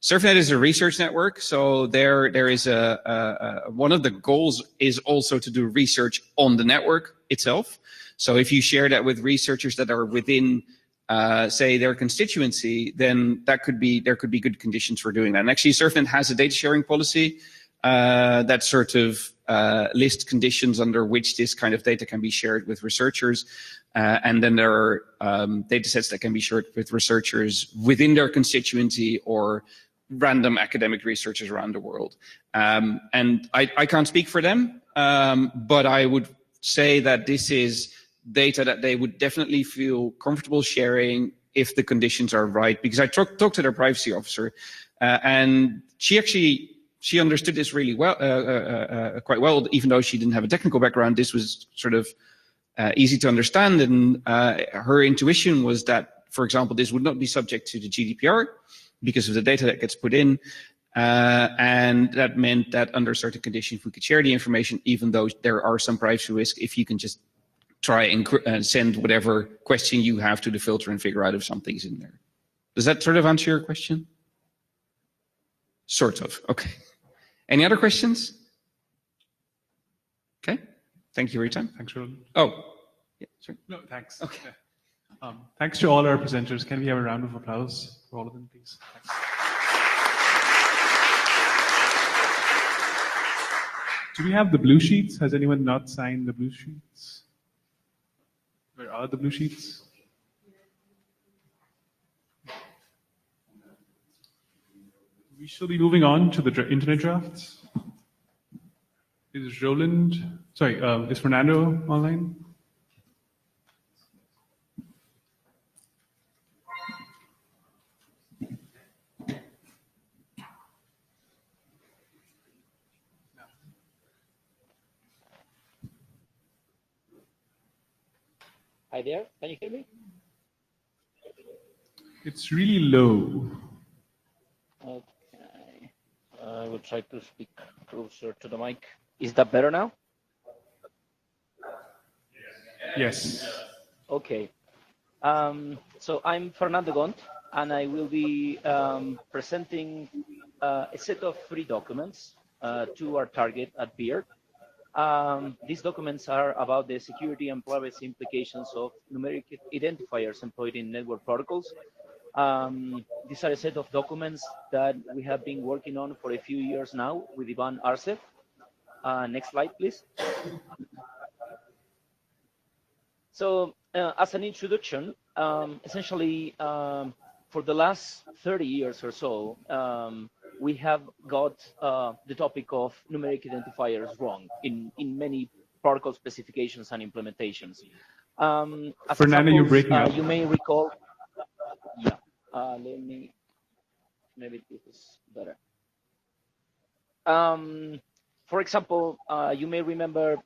SurfNet is a research network, so there is one of the goals is also to do research on the network itself. So if you share that with researchers that are within say their constituency, then there could be good conditions for doing that. And actually, SurfNet has a data sharing policy that sort of lists conditions under which this kind of data can be shared with researchers. And then there are data sets that can be shared with researchers within their constituency or random academic researchers around the world. And I can't speak for them, but I would say that this is data that they would definitely feel comfortable sharing if the conditions are right. Because I talked to their privacy officer, and she understood this really well, quite well, even though she didn't have a technical background. This was sort of easy to understand, and her intuition was that, for example, this would not be subject to the GDPR because of the data that gets put in, and that meant that under certain conditions we could share the information, even though there are some privacy risks if you can just try and send whatever question you have to the filter and figure out if something's in there. Does that sort of answer your question? Sort of. Okay. Any other questions? Okay. Thank you for your time. Thanks, Roland. Oh, yeah, sorry. No, thanks. Okay. Thanks to all our presenters. Can we have a round of applause for all of them, please? Thanks. Do we have the blue sheets? Has anyone not signed the blue sheets? Where are the blue sheets? We shall be moving on to the internet drafts. Is Fernando online? Hi there, can you hear me? It's really low. Okay, I will try to speak closer to the mic. Is that better now? Yes. Okay. So I'm Fernando Gont, and I will be presenting a set of 3 documents to our target at Pearg. These documents are about the security and privacy implications of numeric identifiers employed in network protocols. These are a set of documents that we have been working on for a few years now with Ivan Arsev. Next slide, please. So as an introduction, essentially, for the last 30 years or so, we have got the topic of numeric identifiers wrong in many protocol specifications and implementations. As Fernando, you're examples, breaking up. you may recall. Yeah, let me. Maybe this is better. For example, you may remember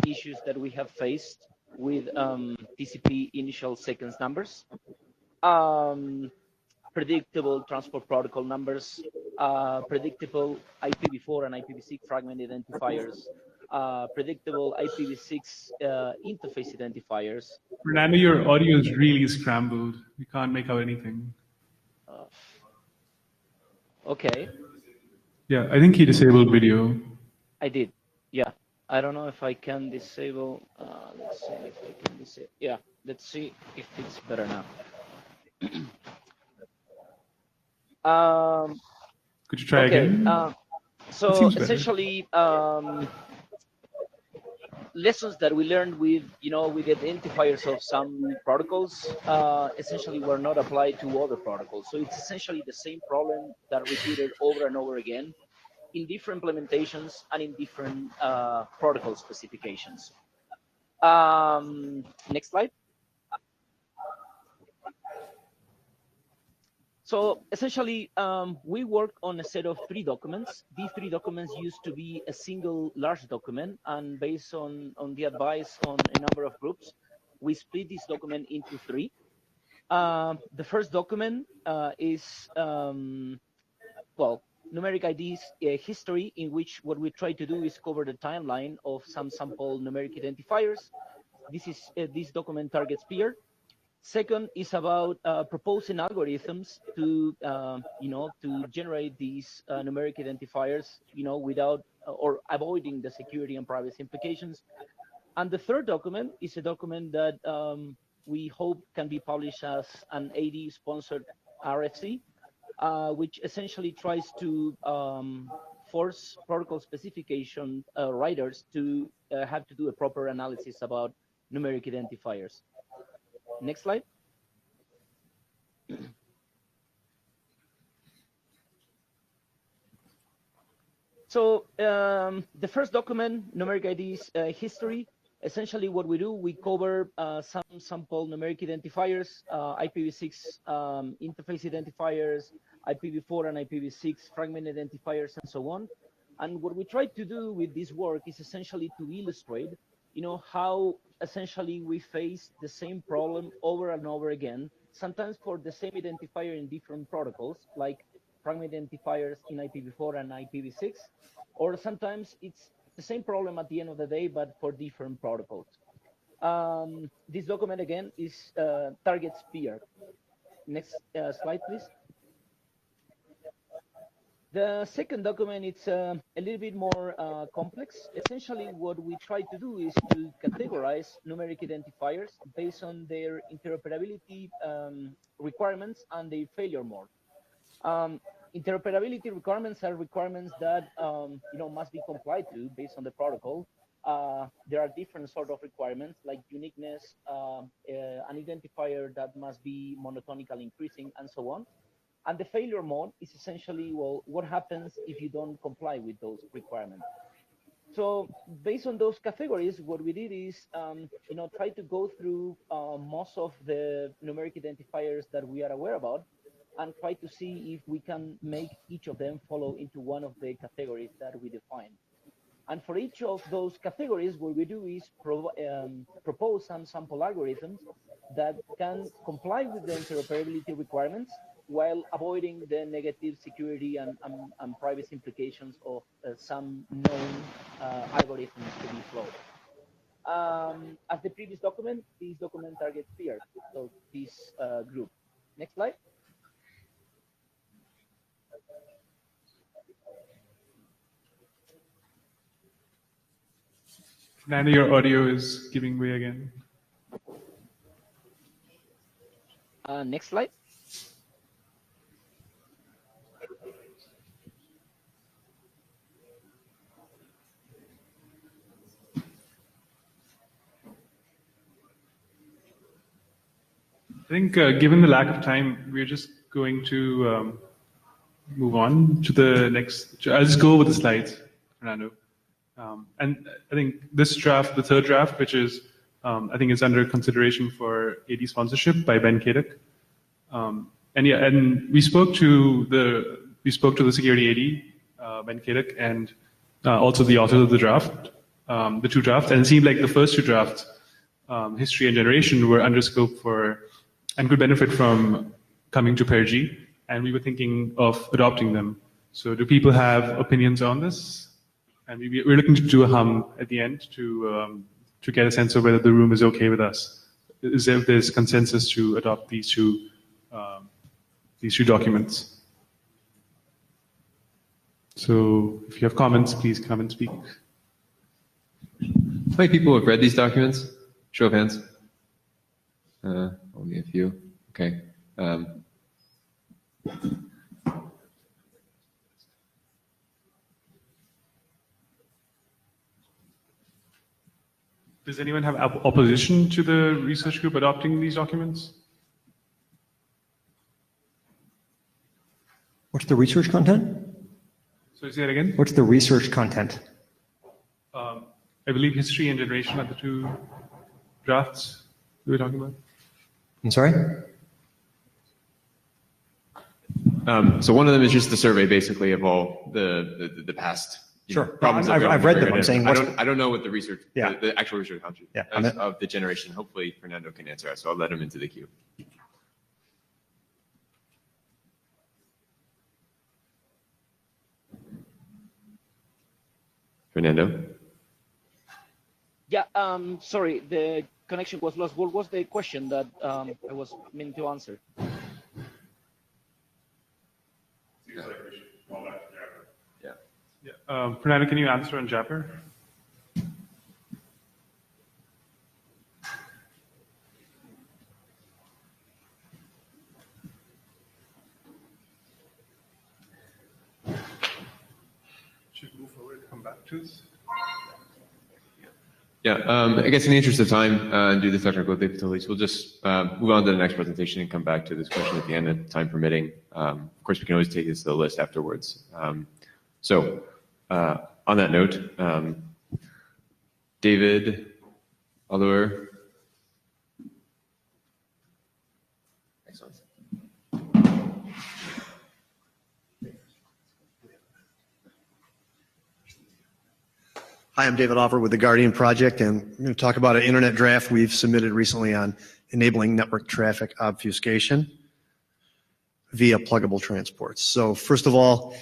issues that we have faced with TCP initial sequence numbers, predictable transport protocol numbers, predictable IPv4 and IPv6 fragment identifiers, predictable IPv6 interface identifiers. Fernando, your audio is really scrambled. We can't make out anything. Okay. Yeah, I think he disabled video. I did. Yeah. I don't know if I can disable. Let's see if I can disable. Yeah. Let's see if it's better now. Could you try again? So essentially, lessons that we learned with, with identifiers of some protocols, essentially were not applied to other protocols. So it's essentially the same problem that repeated over and over again in different implementations and in different protocol specifications. Next slide. So essentially, we work on a set of 3 documents. These 3 documents used to be a single large document, and based on the advice on a number of groups, we split this document into 3. The first document is, numeric IDs history, in which what we try to do is cover the timeline of some sample numeric identifiers. This document targets Pearg. Second is about proposing algorithms to, to generate these numeric identifiers, without or avoiding the security and privacy implications. And the third document is a document that we hope can be published as an AD-sponsored RFC, which essentially tries to force protocol specification writers to have to do a proper analysis about numeric identifiers. Next slide. So the first document, numeric IDs history, essentially what we do, we cover some sample numeric identifiers, IPv6 interface identifiers, IPv4 and IPv6 fragment identifiers, and so on. And what we try to do with this work is essentially to illustrate, how essentially we face the same problem over and over again, sometimes for the same identifier in different protocols, like fragment identifiers in IPv4 and IPv6, or sometimes it's the same problem at the end of the day, but for different protocols. This document, again, is targets Pearg. Next slide, please. The second document, it's a little bit more complex. Essentially, what we try to do is to categorize numeric identifiers based on their interoperability requirements and their failure mode. Interoperability requirements are requirements that must be complied to based on the protocol. There are different sort of requirements like uniqueness, an identifier that must be monotonically increasing, and so on. And the failure mode is essentially, what happens if you don't comply with those requirements? So based on those categories, what we did is, try to go through most of the numeric identifiers that we are aware about and try to see if we can make each of them follow into one of the categories that we define. And for each of those categories, what we do is propose some sample algorithms that can comply with the interoperability requirements while avoiding the negative security and privacy implications of some known algorithms to be flowed. As the previous document, this document targets Pearg, so this group. Next slide. Fernando, your audio is giving way again. Next slide. I think given the lack of time, we're just going to move on to the next. I'll just go over the slides, Fernando. And I think this draft, the third draft, which is, I think is under consideration for AD sponsorship by Ben Kadek. And we spoke to the security AD, Ben Kadek, and also the author of the draft, the two drafts, and it seemed like the first two drafts, history and generation, were under scope for and could benefit from coming to Pearg, and we were thinking of adopting them. So do people have opinions on this? And we're looking to do a hum at the end to get a sense of whether the room is okay with us. There's consensus to adopt these two documents. So if you have comments, please come and speak. How many people have read these documents? Show of hands. Only a few. Okay. Does anyone have opposition to the research group adopting these documents? What's the research content? So say that again? What's the research content? I believe history and generation are the two drafts we were talking about. I'm sorry? So one of them is just the survey, basically, of all the past Sure. problems. I've read them. I'm saying I don't know what the research, Yeah. the actual research of the generation. Hopefully, Fernando can answer us. So I'll let him into the queue. Fernando. Yeah. Sorry, the connection was lost. What was the question that I was meant to answer? Fernando, can you answer on Japper? Should move forward, come back to us. Yeah, I guess in the interest of time and due to technical difficulties, we'll just move on to the next presentation and come back to this question at the end, if time permitting. Of course, we can always take this to the list afterwards. So on that note, David Allure. Excellent. Hi, I'm David Offer with the Guardian Project, and I'm going to talk about an internet draft we've submitted recently on enabling network traffic obfuscation via pluggable transports. So first of all,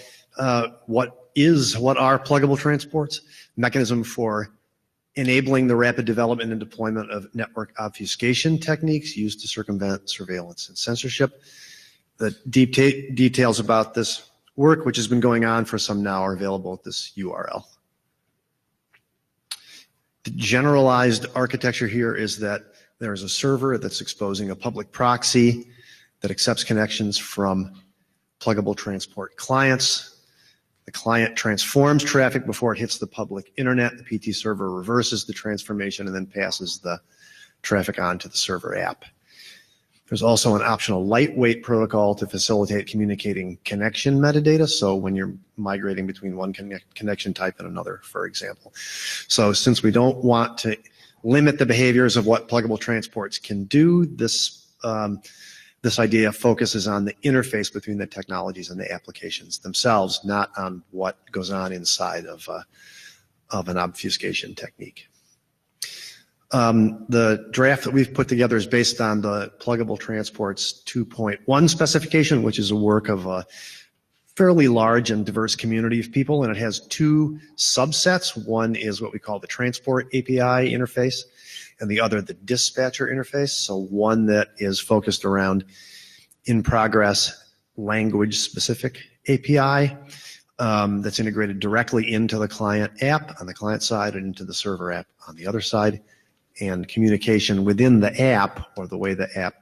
what are pluggable transports? Mechanism for enabling the rapid development and deployment of network obfuscation techniques used to circumvent surveillance and censorship. The details about this work, which has been going on for some now, are available at this URL. The generalized architecture here is that there is a server that's exposing a public proxy that accepts connections from pluggable transport clients. The client transforms traffic before it hits the public internet. The PT server reverses the transformation and then passes the traffic on to the server app. There's also an optional lightweight protocol to facilitate communicating connection metadata. So when you're migrating between one connection type and another, for example. So since we don't want to limit the behaviors of what pluggable transports can do, this idea focuses on the interface between the technologies and the applications themselves, not on what goes on inside of an obfuscation technique. The draft that we've put together is based on the Pluggable Transports 2.1 specification, which is a work of a fairly large and diverse community of people, and it has two subsets. One is what we call the Transport API interface, and the other the Dispatcher interface. So one that is focused around in-progress language-specific API that's integrated directly into the client app on the client side and into the server app on the other side, and communication within the app, or the way the app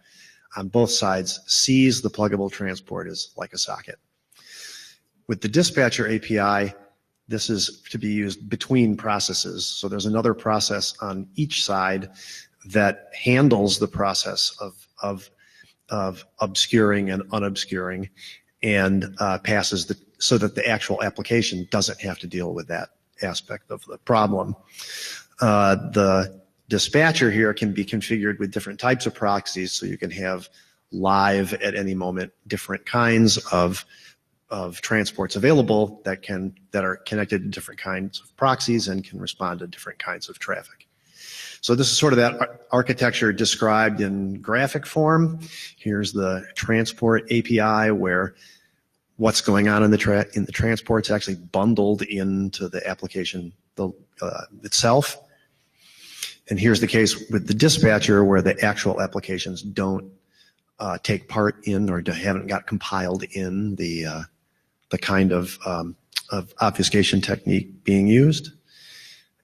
on both sides sees the pluggable transport is like a socket. With the Dispatcher API, this is to be used between processes. So there's another process on each side that handles the process of obscuring and unobscuring, and passes so that the actual application doesn't have to deal with that aspect of the problem. The dispatcher here can be configured with different types of proxies, so you can have live at any moment different kinds of transports available that are connected to different kinds of proxies and can respond to different kinds of traffic. So this is sort of that architecture described in graphic form. Here's the transport API, where what's going on in the transport is actually bundled into the application itself. And here's the case with the dispatcher, where the actual applications don't take part in or haven't got compiled in the kind of obfuscation technique being used.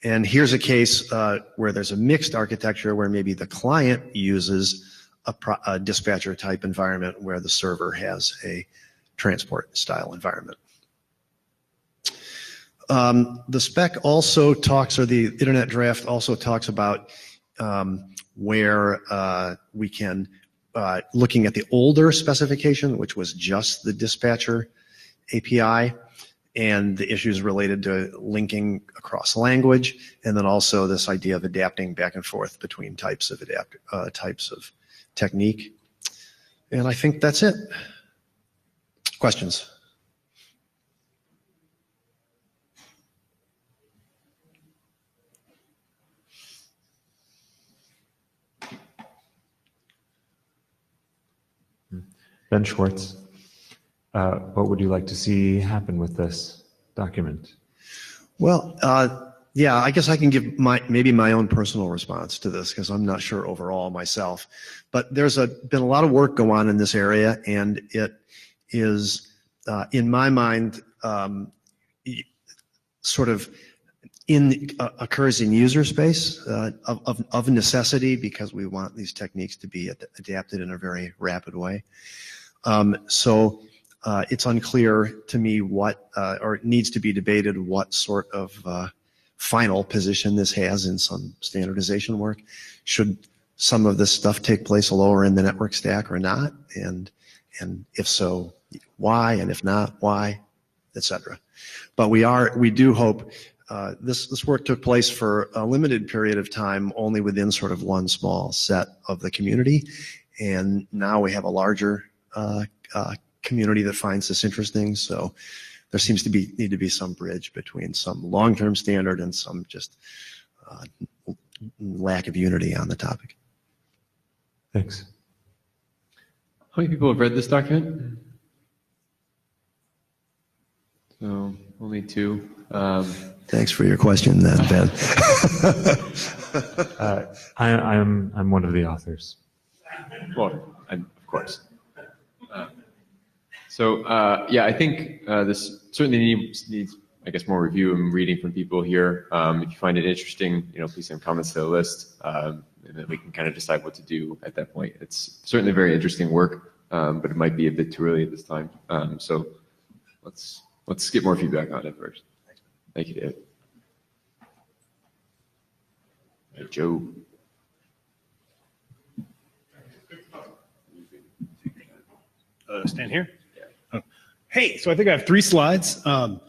And here's a case where there's a mixed architecture, where maybe the client uses a dispatcher type environment where the server has a transport style environment. The spec also talks, or the internet draft also talks about where we can, looking at the older specification, which was just the dispatcher API, and the issues related to linking across language, and then also this idea of adapting back and forth between types of technique. And I think that's it. Questions? Ben Schwartz, what would you like to see happen with this document? Well, yeah, I guess I can give maybe my own personal response to this, because I'm not sure overall myself. But there's been a lot of work go on in this area, and it is, in my mind, sort of occurs in user space of necessity, because we want these techniques to be adapted in a very rapid way. So it's unclear to me what, or it needs to be debated what sort of final position this has in some standardization work. Should some of this stuff take place lower in the network stack or not? And if so, why? And if not, why? Etc. But we do hope this work took place for a limited period of time, only within sort of one small set of the community, and now we have a larger community that finds this interesting. So there seems to need to be some bridge between some long-term standard and some just lack of unity on the topic. Thanks. How many people have read this document? So only 2. Thanks for your question, then, Ben. I'm one of the authors. Well, of course. Yeah, I think this certainly needs, I guess, more review and reading from people here. If you find it interesting, please send comments to the list, and then we can kind of decide what to do at that point. It's certainly very interesting work, but it might be a bit too early at this time. So let's get more feedback on it first. Thank you, David. Joe. Stand here? Oh. Hey, so I think I have 3 slides. The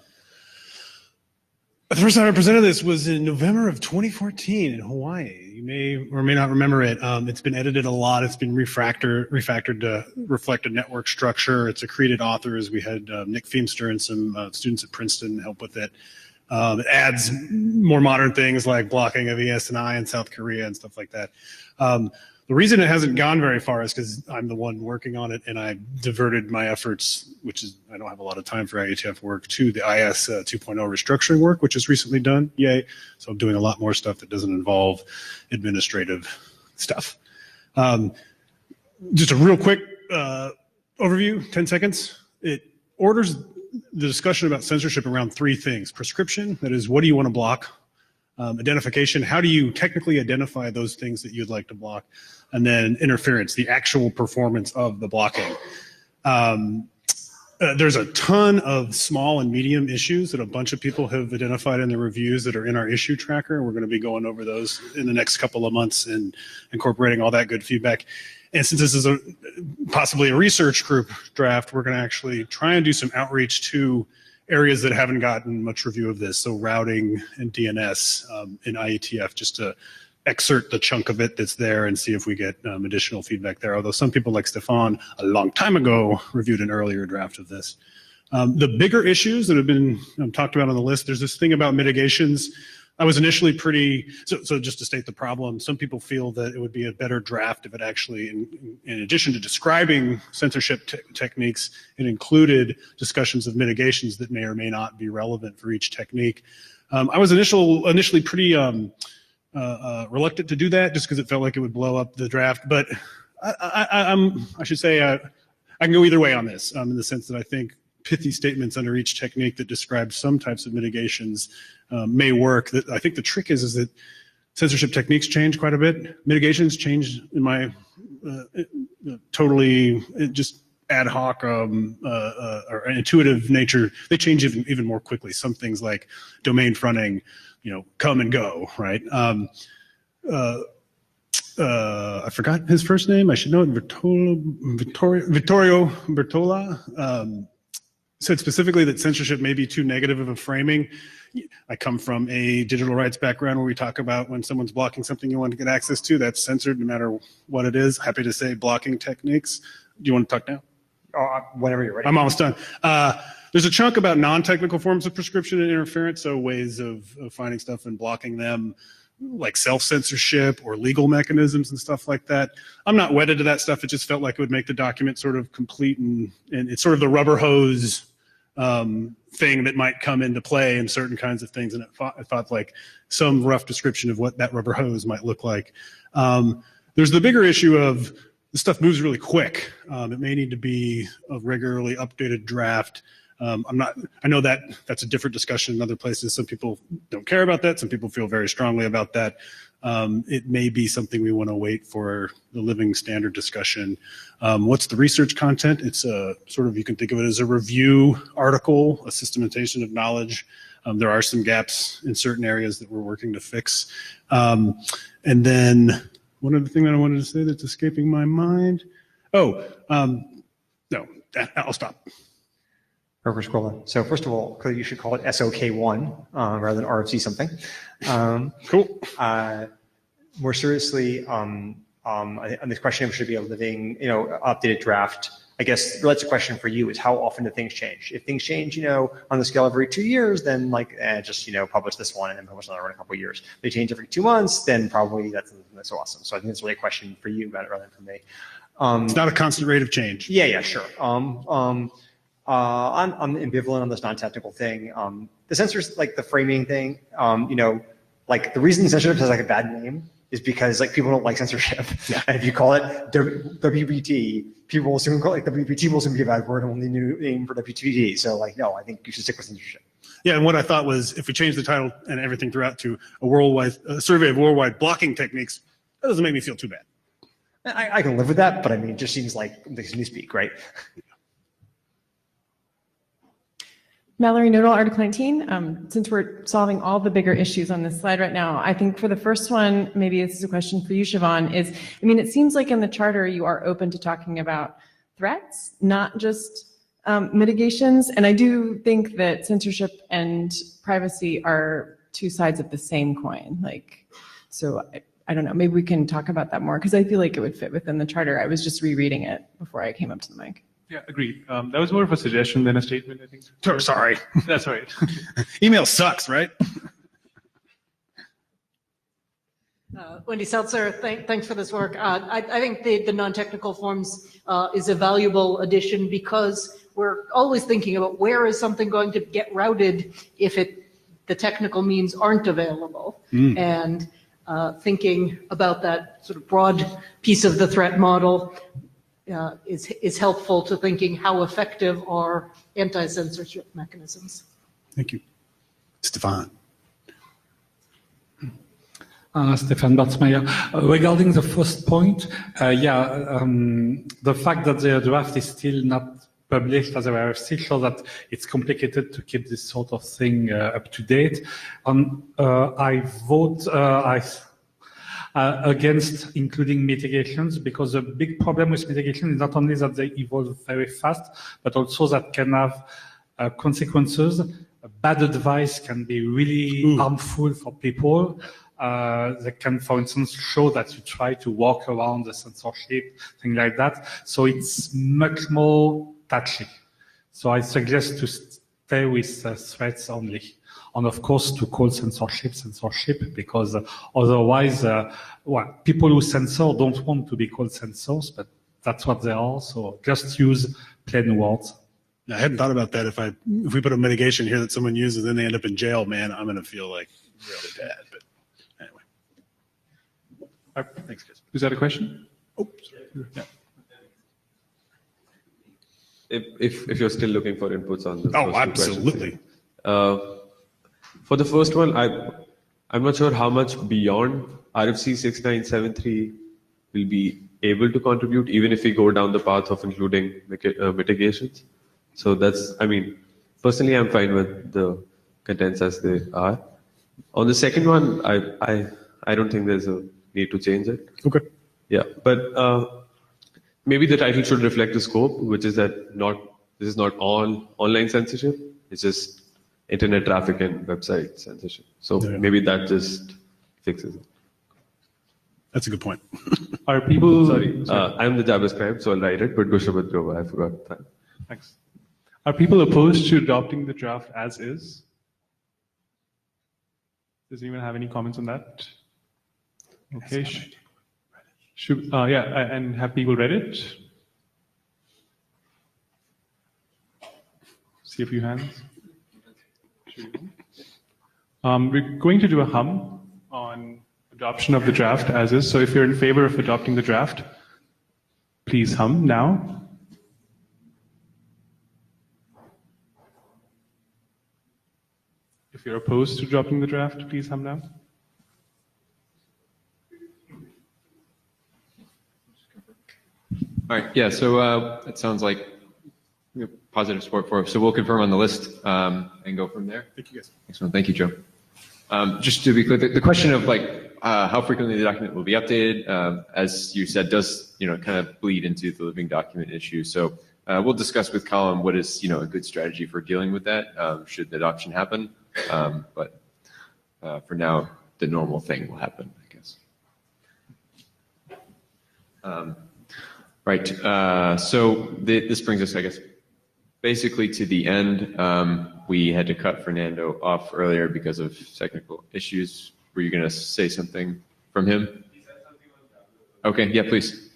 first time I presented this was in November of 2014 in Hawaii. You may or may not remember it. It's been edited a lot. It's been refactored to reflect a network structure. It's accredited authors. We had Nick Feimster and some students at Princeton help with it. It adds more modern things like blocking of ESNI in South Korea and stuff like that. The reason it hasn't gone very far is because I'm the one working on it, and I diverted my efforts, which is, I don't have a lot of time for IETF work, to the IS 2.0 restructuring work, which is recently done. Yay. So I'm doing a lot more stuff that doesn't involve administrative stuff. Just a real quick overview, 10 seconds. It orders the discussion about censorship around 3 things. Prescription, that is, what do you want to block? Identification, how do you technically identify those things that you'd like to block? And then interference, the actual performance of the blocking. there's a ton of small and medium issues that a bunch of people have identified in the reviews that are in our issue tracker. We're going to be going over those in the next couple of months and incorporating all that good feedback. And since this is possibly a research group draft, we're going to actually try and do some outreach to areas that haven't gotten much review of this. So routing and DNS in IETF, just to excerpt the chunk of it that's there and see if we get additional feedback there. Although some people like Stefan a long time ago reviewed an earlier draft of this. The bigger issues that have been talked about on the list, there's this thing about mitigations. I was initially so just to state the problem, some people feel that it would be a better draft if it actually, in addition to describing censorship techniques, it included discussions of mitigations that may or may not be relevant for each technique. I was initially pretty reluctant to do that just because it felt like it would blow up the draft. But I should say I can go either way on this in the sense that I think pithy statements under each technique that describe some types of mitigations may work. I think the trick is that censorship techniques change quite a bit. Mitigations change in my totally just ad hoc or intuitive nature. They change even more quickly. Some things like domain fronting, come and go, right? I forgot his first name. I should know it. Vittorio Bertola said specifically that censorship may be too negative of a framing. I come from a digital rights background where we talk about when someone's blocking something you want to get access to, that's censored no matter what it is. Happy to say blocking techniques. Do you want to talk now? Whenever you're ready. I'm almost done. There's a chunk about non-technical forms of prescription and interference, so ways of finding stuff and blocking them, like self-censorship or legal mechanisms and stuff like that. I'm not wedded to that stuff. It just felt like it would make the document sort of complete, and it's sort of the rubber hose thing that might come into play in certain kinds of things. And I thought like some rough description of what that rubber hose might look like. There's the bigger issue of the stuff moves really quick. It may need to be a regularly updated draft. I know that that's a different discussion in other places. Some people don't care about that. Some people feel very strongly about that. It may be something we want to wait for the living standard discussion. What's the research content? It's a sort of, you can think of it as a review article, a systematization of knowledge. There are some gaps in certain areas that we're working to fix. And then one other thing that I wanted to say that's escaping my mind. No, I'll stop. So first of all, you should call it SOK1 rather than RFC something. Cool. More seriously, on this question of should be a living, updated draft, I guess that's a question for you is how often do things change? If things change, on the scale of every 2 years, then just, publish this one and then publish another one in a couple of years. If they change every 2 months, then probably that's awesome. So I think it's really a question for you about it rather than for me. It's not a constant rate of change. Yeah, sure. I'm ambivalent on this non-technical thing. The censors, like the framing thing, like the reason censorship has like a bad name is because like people don't like censorship. Yeah. And if you call it WPT, people will soon call it WPT will soon be a bad word and only new name for WPT. So no, I think you should stick with censorship. Yeah, and what I thought was if we change the title and everything throughout to a survey of worldwide blocking techniques, that doesn't make me feel too bad. I can live with that, but it just seems like this newspeak, right? Mallory Noodle, Article 19. Since we're solving all the bigger issues on this slide right now, I think for the first one, maybe this is a question for you, Siobhan, it seems like in the charter you are open to talking about threats, not just mitigations. And I do think that censorship and privacy are two sides of the same coin. So I don't know, maybe we can talk about that more because I feel like it would fit within the charter. I was just rereading it before I came up to the mic. Yeah, agreed. That was more of a suggestion than a statement, I think. Sorry. That's all right. Email sucks, right? Wendy Seltzer, thanks for this work. I think the non-technical forms is a valuable addition because we're always thinking about where is something going to get routed if the technical means aren't available. And thinking about that sort of broad piece of the threat model is helpful to thinking how effective are anti-censorship mechanisms. Thank you. Stefan. Stefan Bartsmeyer. Regarding the first point, the fact that the draft is still not published as a RFC show that it's complicated to keep this sort of thing up to date. I vote against including mitigations, because the big problem with mitigation is not only that they evolve very fast, but also that can have consequences. Bad advice can be really harmful for people. They can, for instance, show that you try to walk around the censorship, things like that. So it's much more touchy. So I suggest to stay with threats only. And of course, to call censorship, because otherwise, people who censor don't want to be called censors, but that's what they are. So just use plain words. I hadn't thought about that. If we put a mitigation here that someone uses, then they end up in jail, man, I'm going to feel like really bad. But anyway. Thanks, Chris. Is that a question? Oh, sorry. Yeah. If you're still looking for inputs on this. Oh, absolutely. For the first one, I'm not sure how much beyond RFC 6973 will be able to contribute, even if we go down the path of including mitigations. So that's, personally, I'm fine with the contents as they are. On the second one, I don't think there's a need to change it. Okay. Yeah, but maybe the title should reflect the scope, which is that this is not all online censorship. It's just internet traffic and website censorship. So maybe that just fixes it. That's a good point. Are people... Sorry. I'm the JavaScript, so I'll write it, but Gushabadrova, I forgot that. Thanks. Are people opposed to adopting the draft as is? Does anyone have any comments on that? Okay. And have people read it? See a few hands. We're going to do a hum on adoption of the draft as is. So if you're in favor of adopting the draft, please hum now. If you're opposed to adopting the draft, please hum now. All right, yeah, so it sounds like positive support for it. So we'll confirm on the list and go from there. Thank you, guys. Excellent, thank you, Joe. Just to be clear, the question of how frequently the document will be updated, as you said, does kind of bleed into the living document issue. So we'll discuss with Colin what is a good strategy for dealing with that should the adoption happen. But for now, the normal thing will happen, I guess. Right. So this brings us, I guess, basically to the end. We had to cut Fernando off earlier because of technical issues. Were you going to say something from him? Okay. Yeah, please.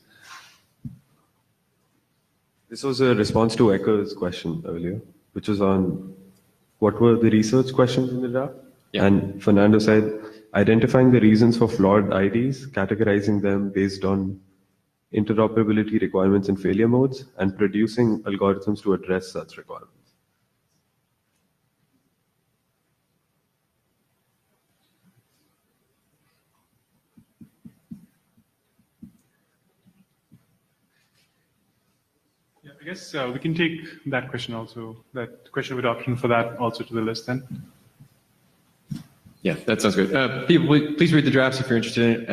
This was a response to Echo's question earlier, which was on what were the research questions in the draft? Yeah. And Fernando said, identifying the reasons for flawed IDs, categorizing them based on interoperability requirements and failure modes, and producing algorithms to address such requirements. Yeah, I guess we can take that question also, that question of adoption for that also to the list then. Yeah, that sounds good. People, please read the drafts if you're interested in it,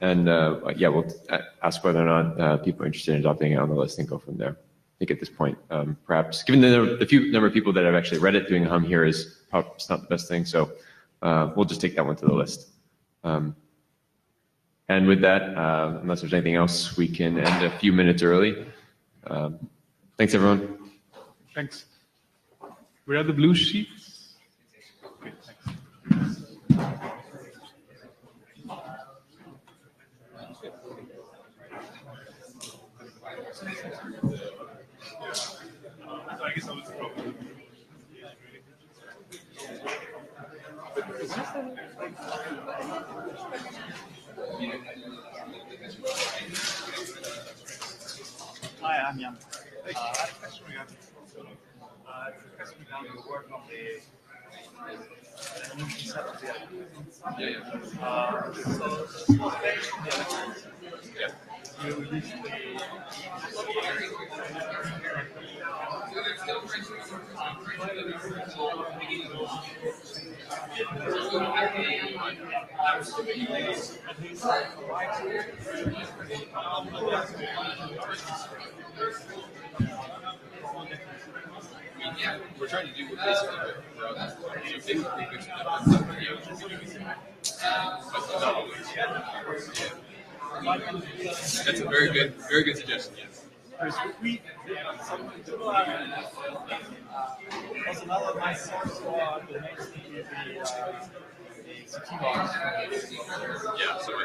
and we'll ask whether or not people are interested in adopting it on the list and go from there. I think at this point, perhaps, given the few number of people that have actually read it, doing a hum here is probably not the best thing, so we'll just take that one to the list. And with that, unless there's anything else, we can end a few minutes early. Thanks, everyone. Thanks. Where are the blue sheets? Okay, thanks. I guess that was the problem. Hi, I'm Jan. I had a question regarding the work of the you released the Yeah, we're trying to do what basically that's a very good suggestion. Yes. Also, another nice source for the next Yeah, so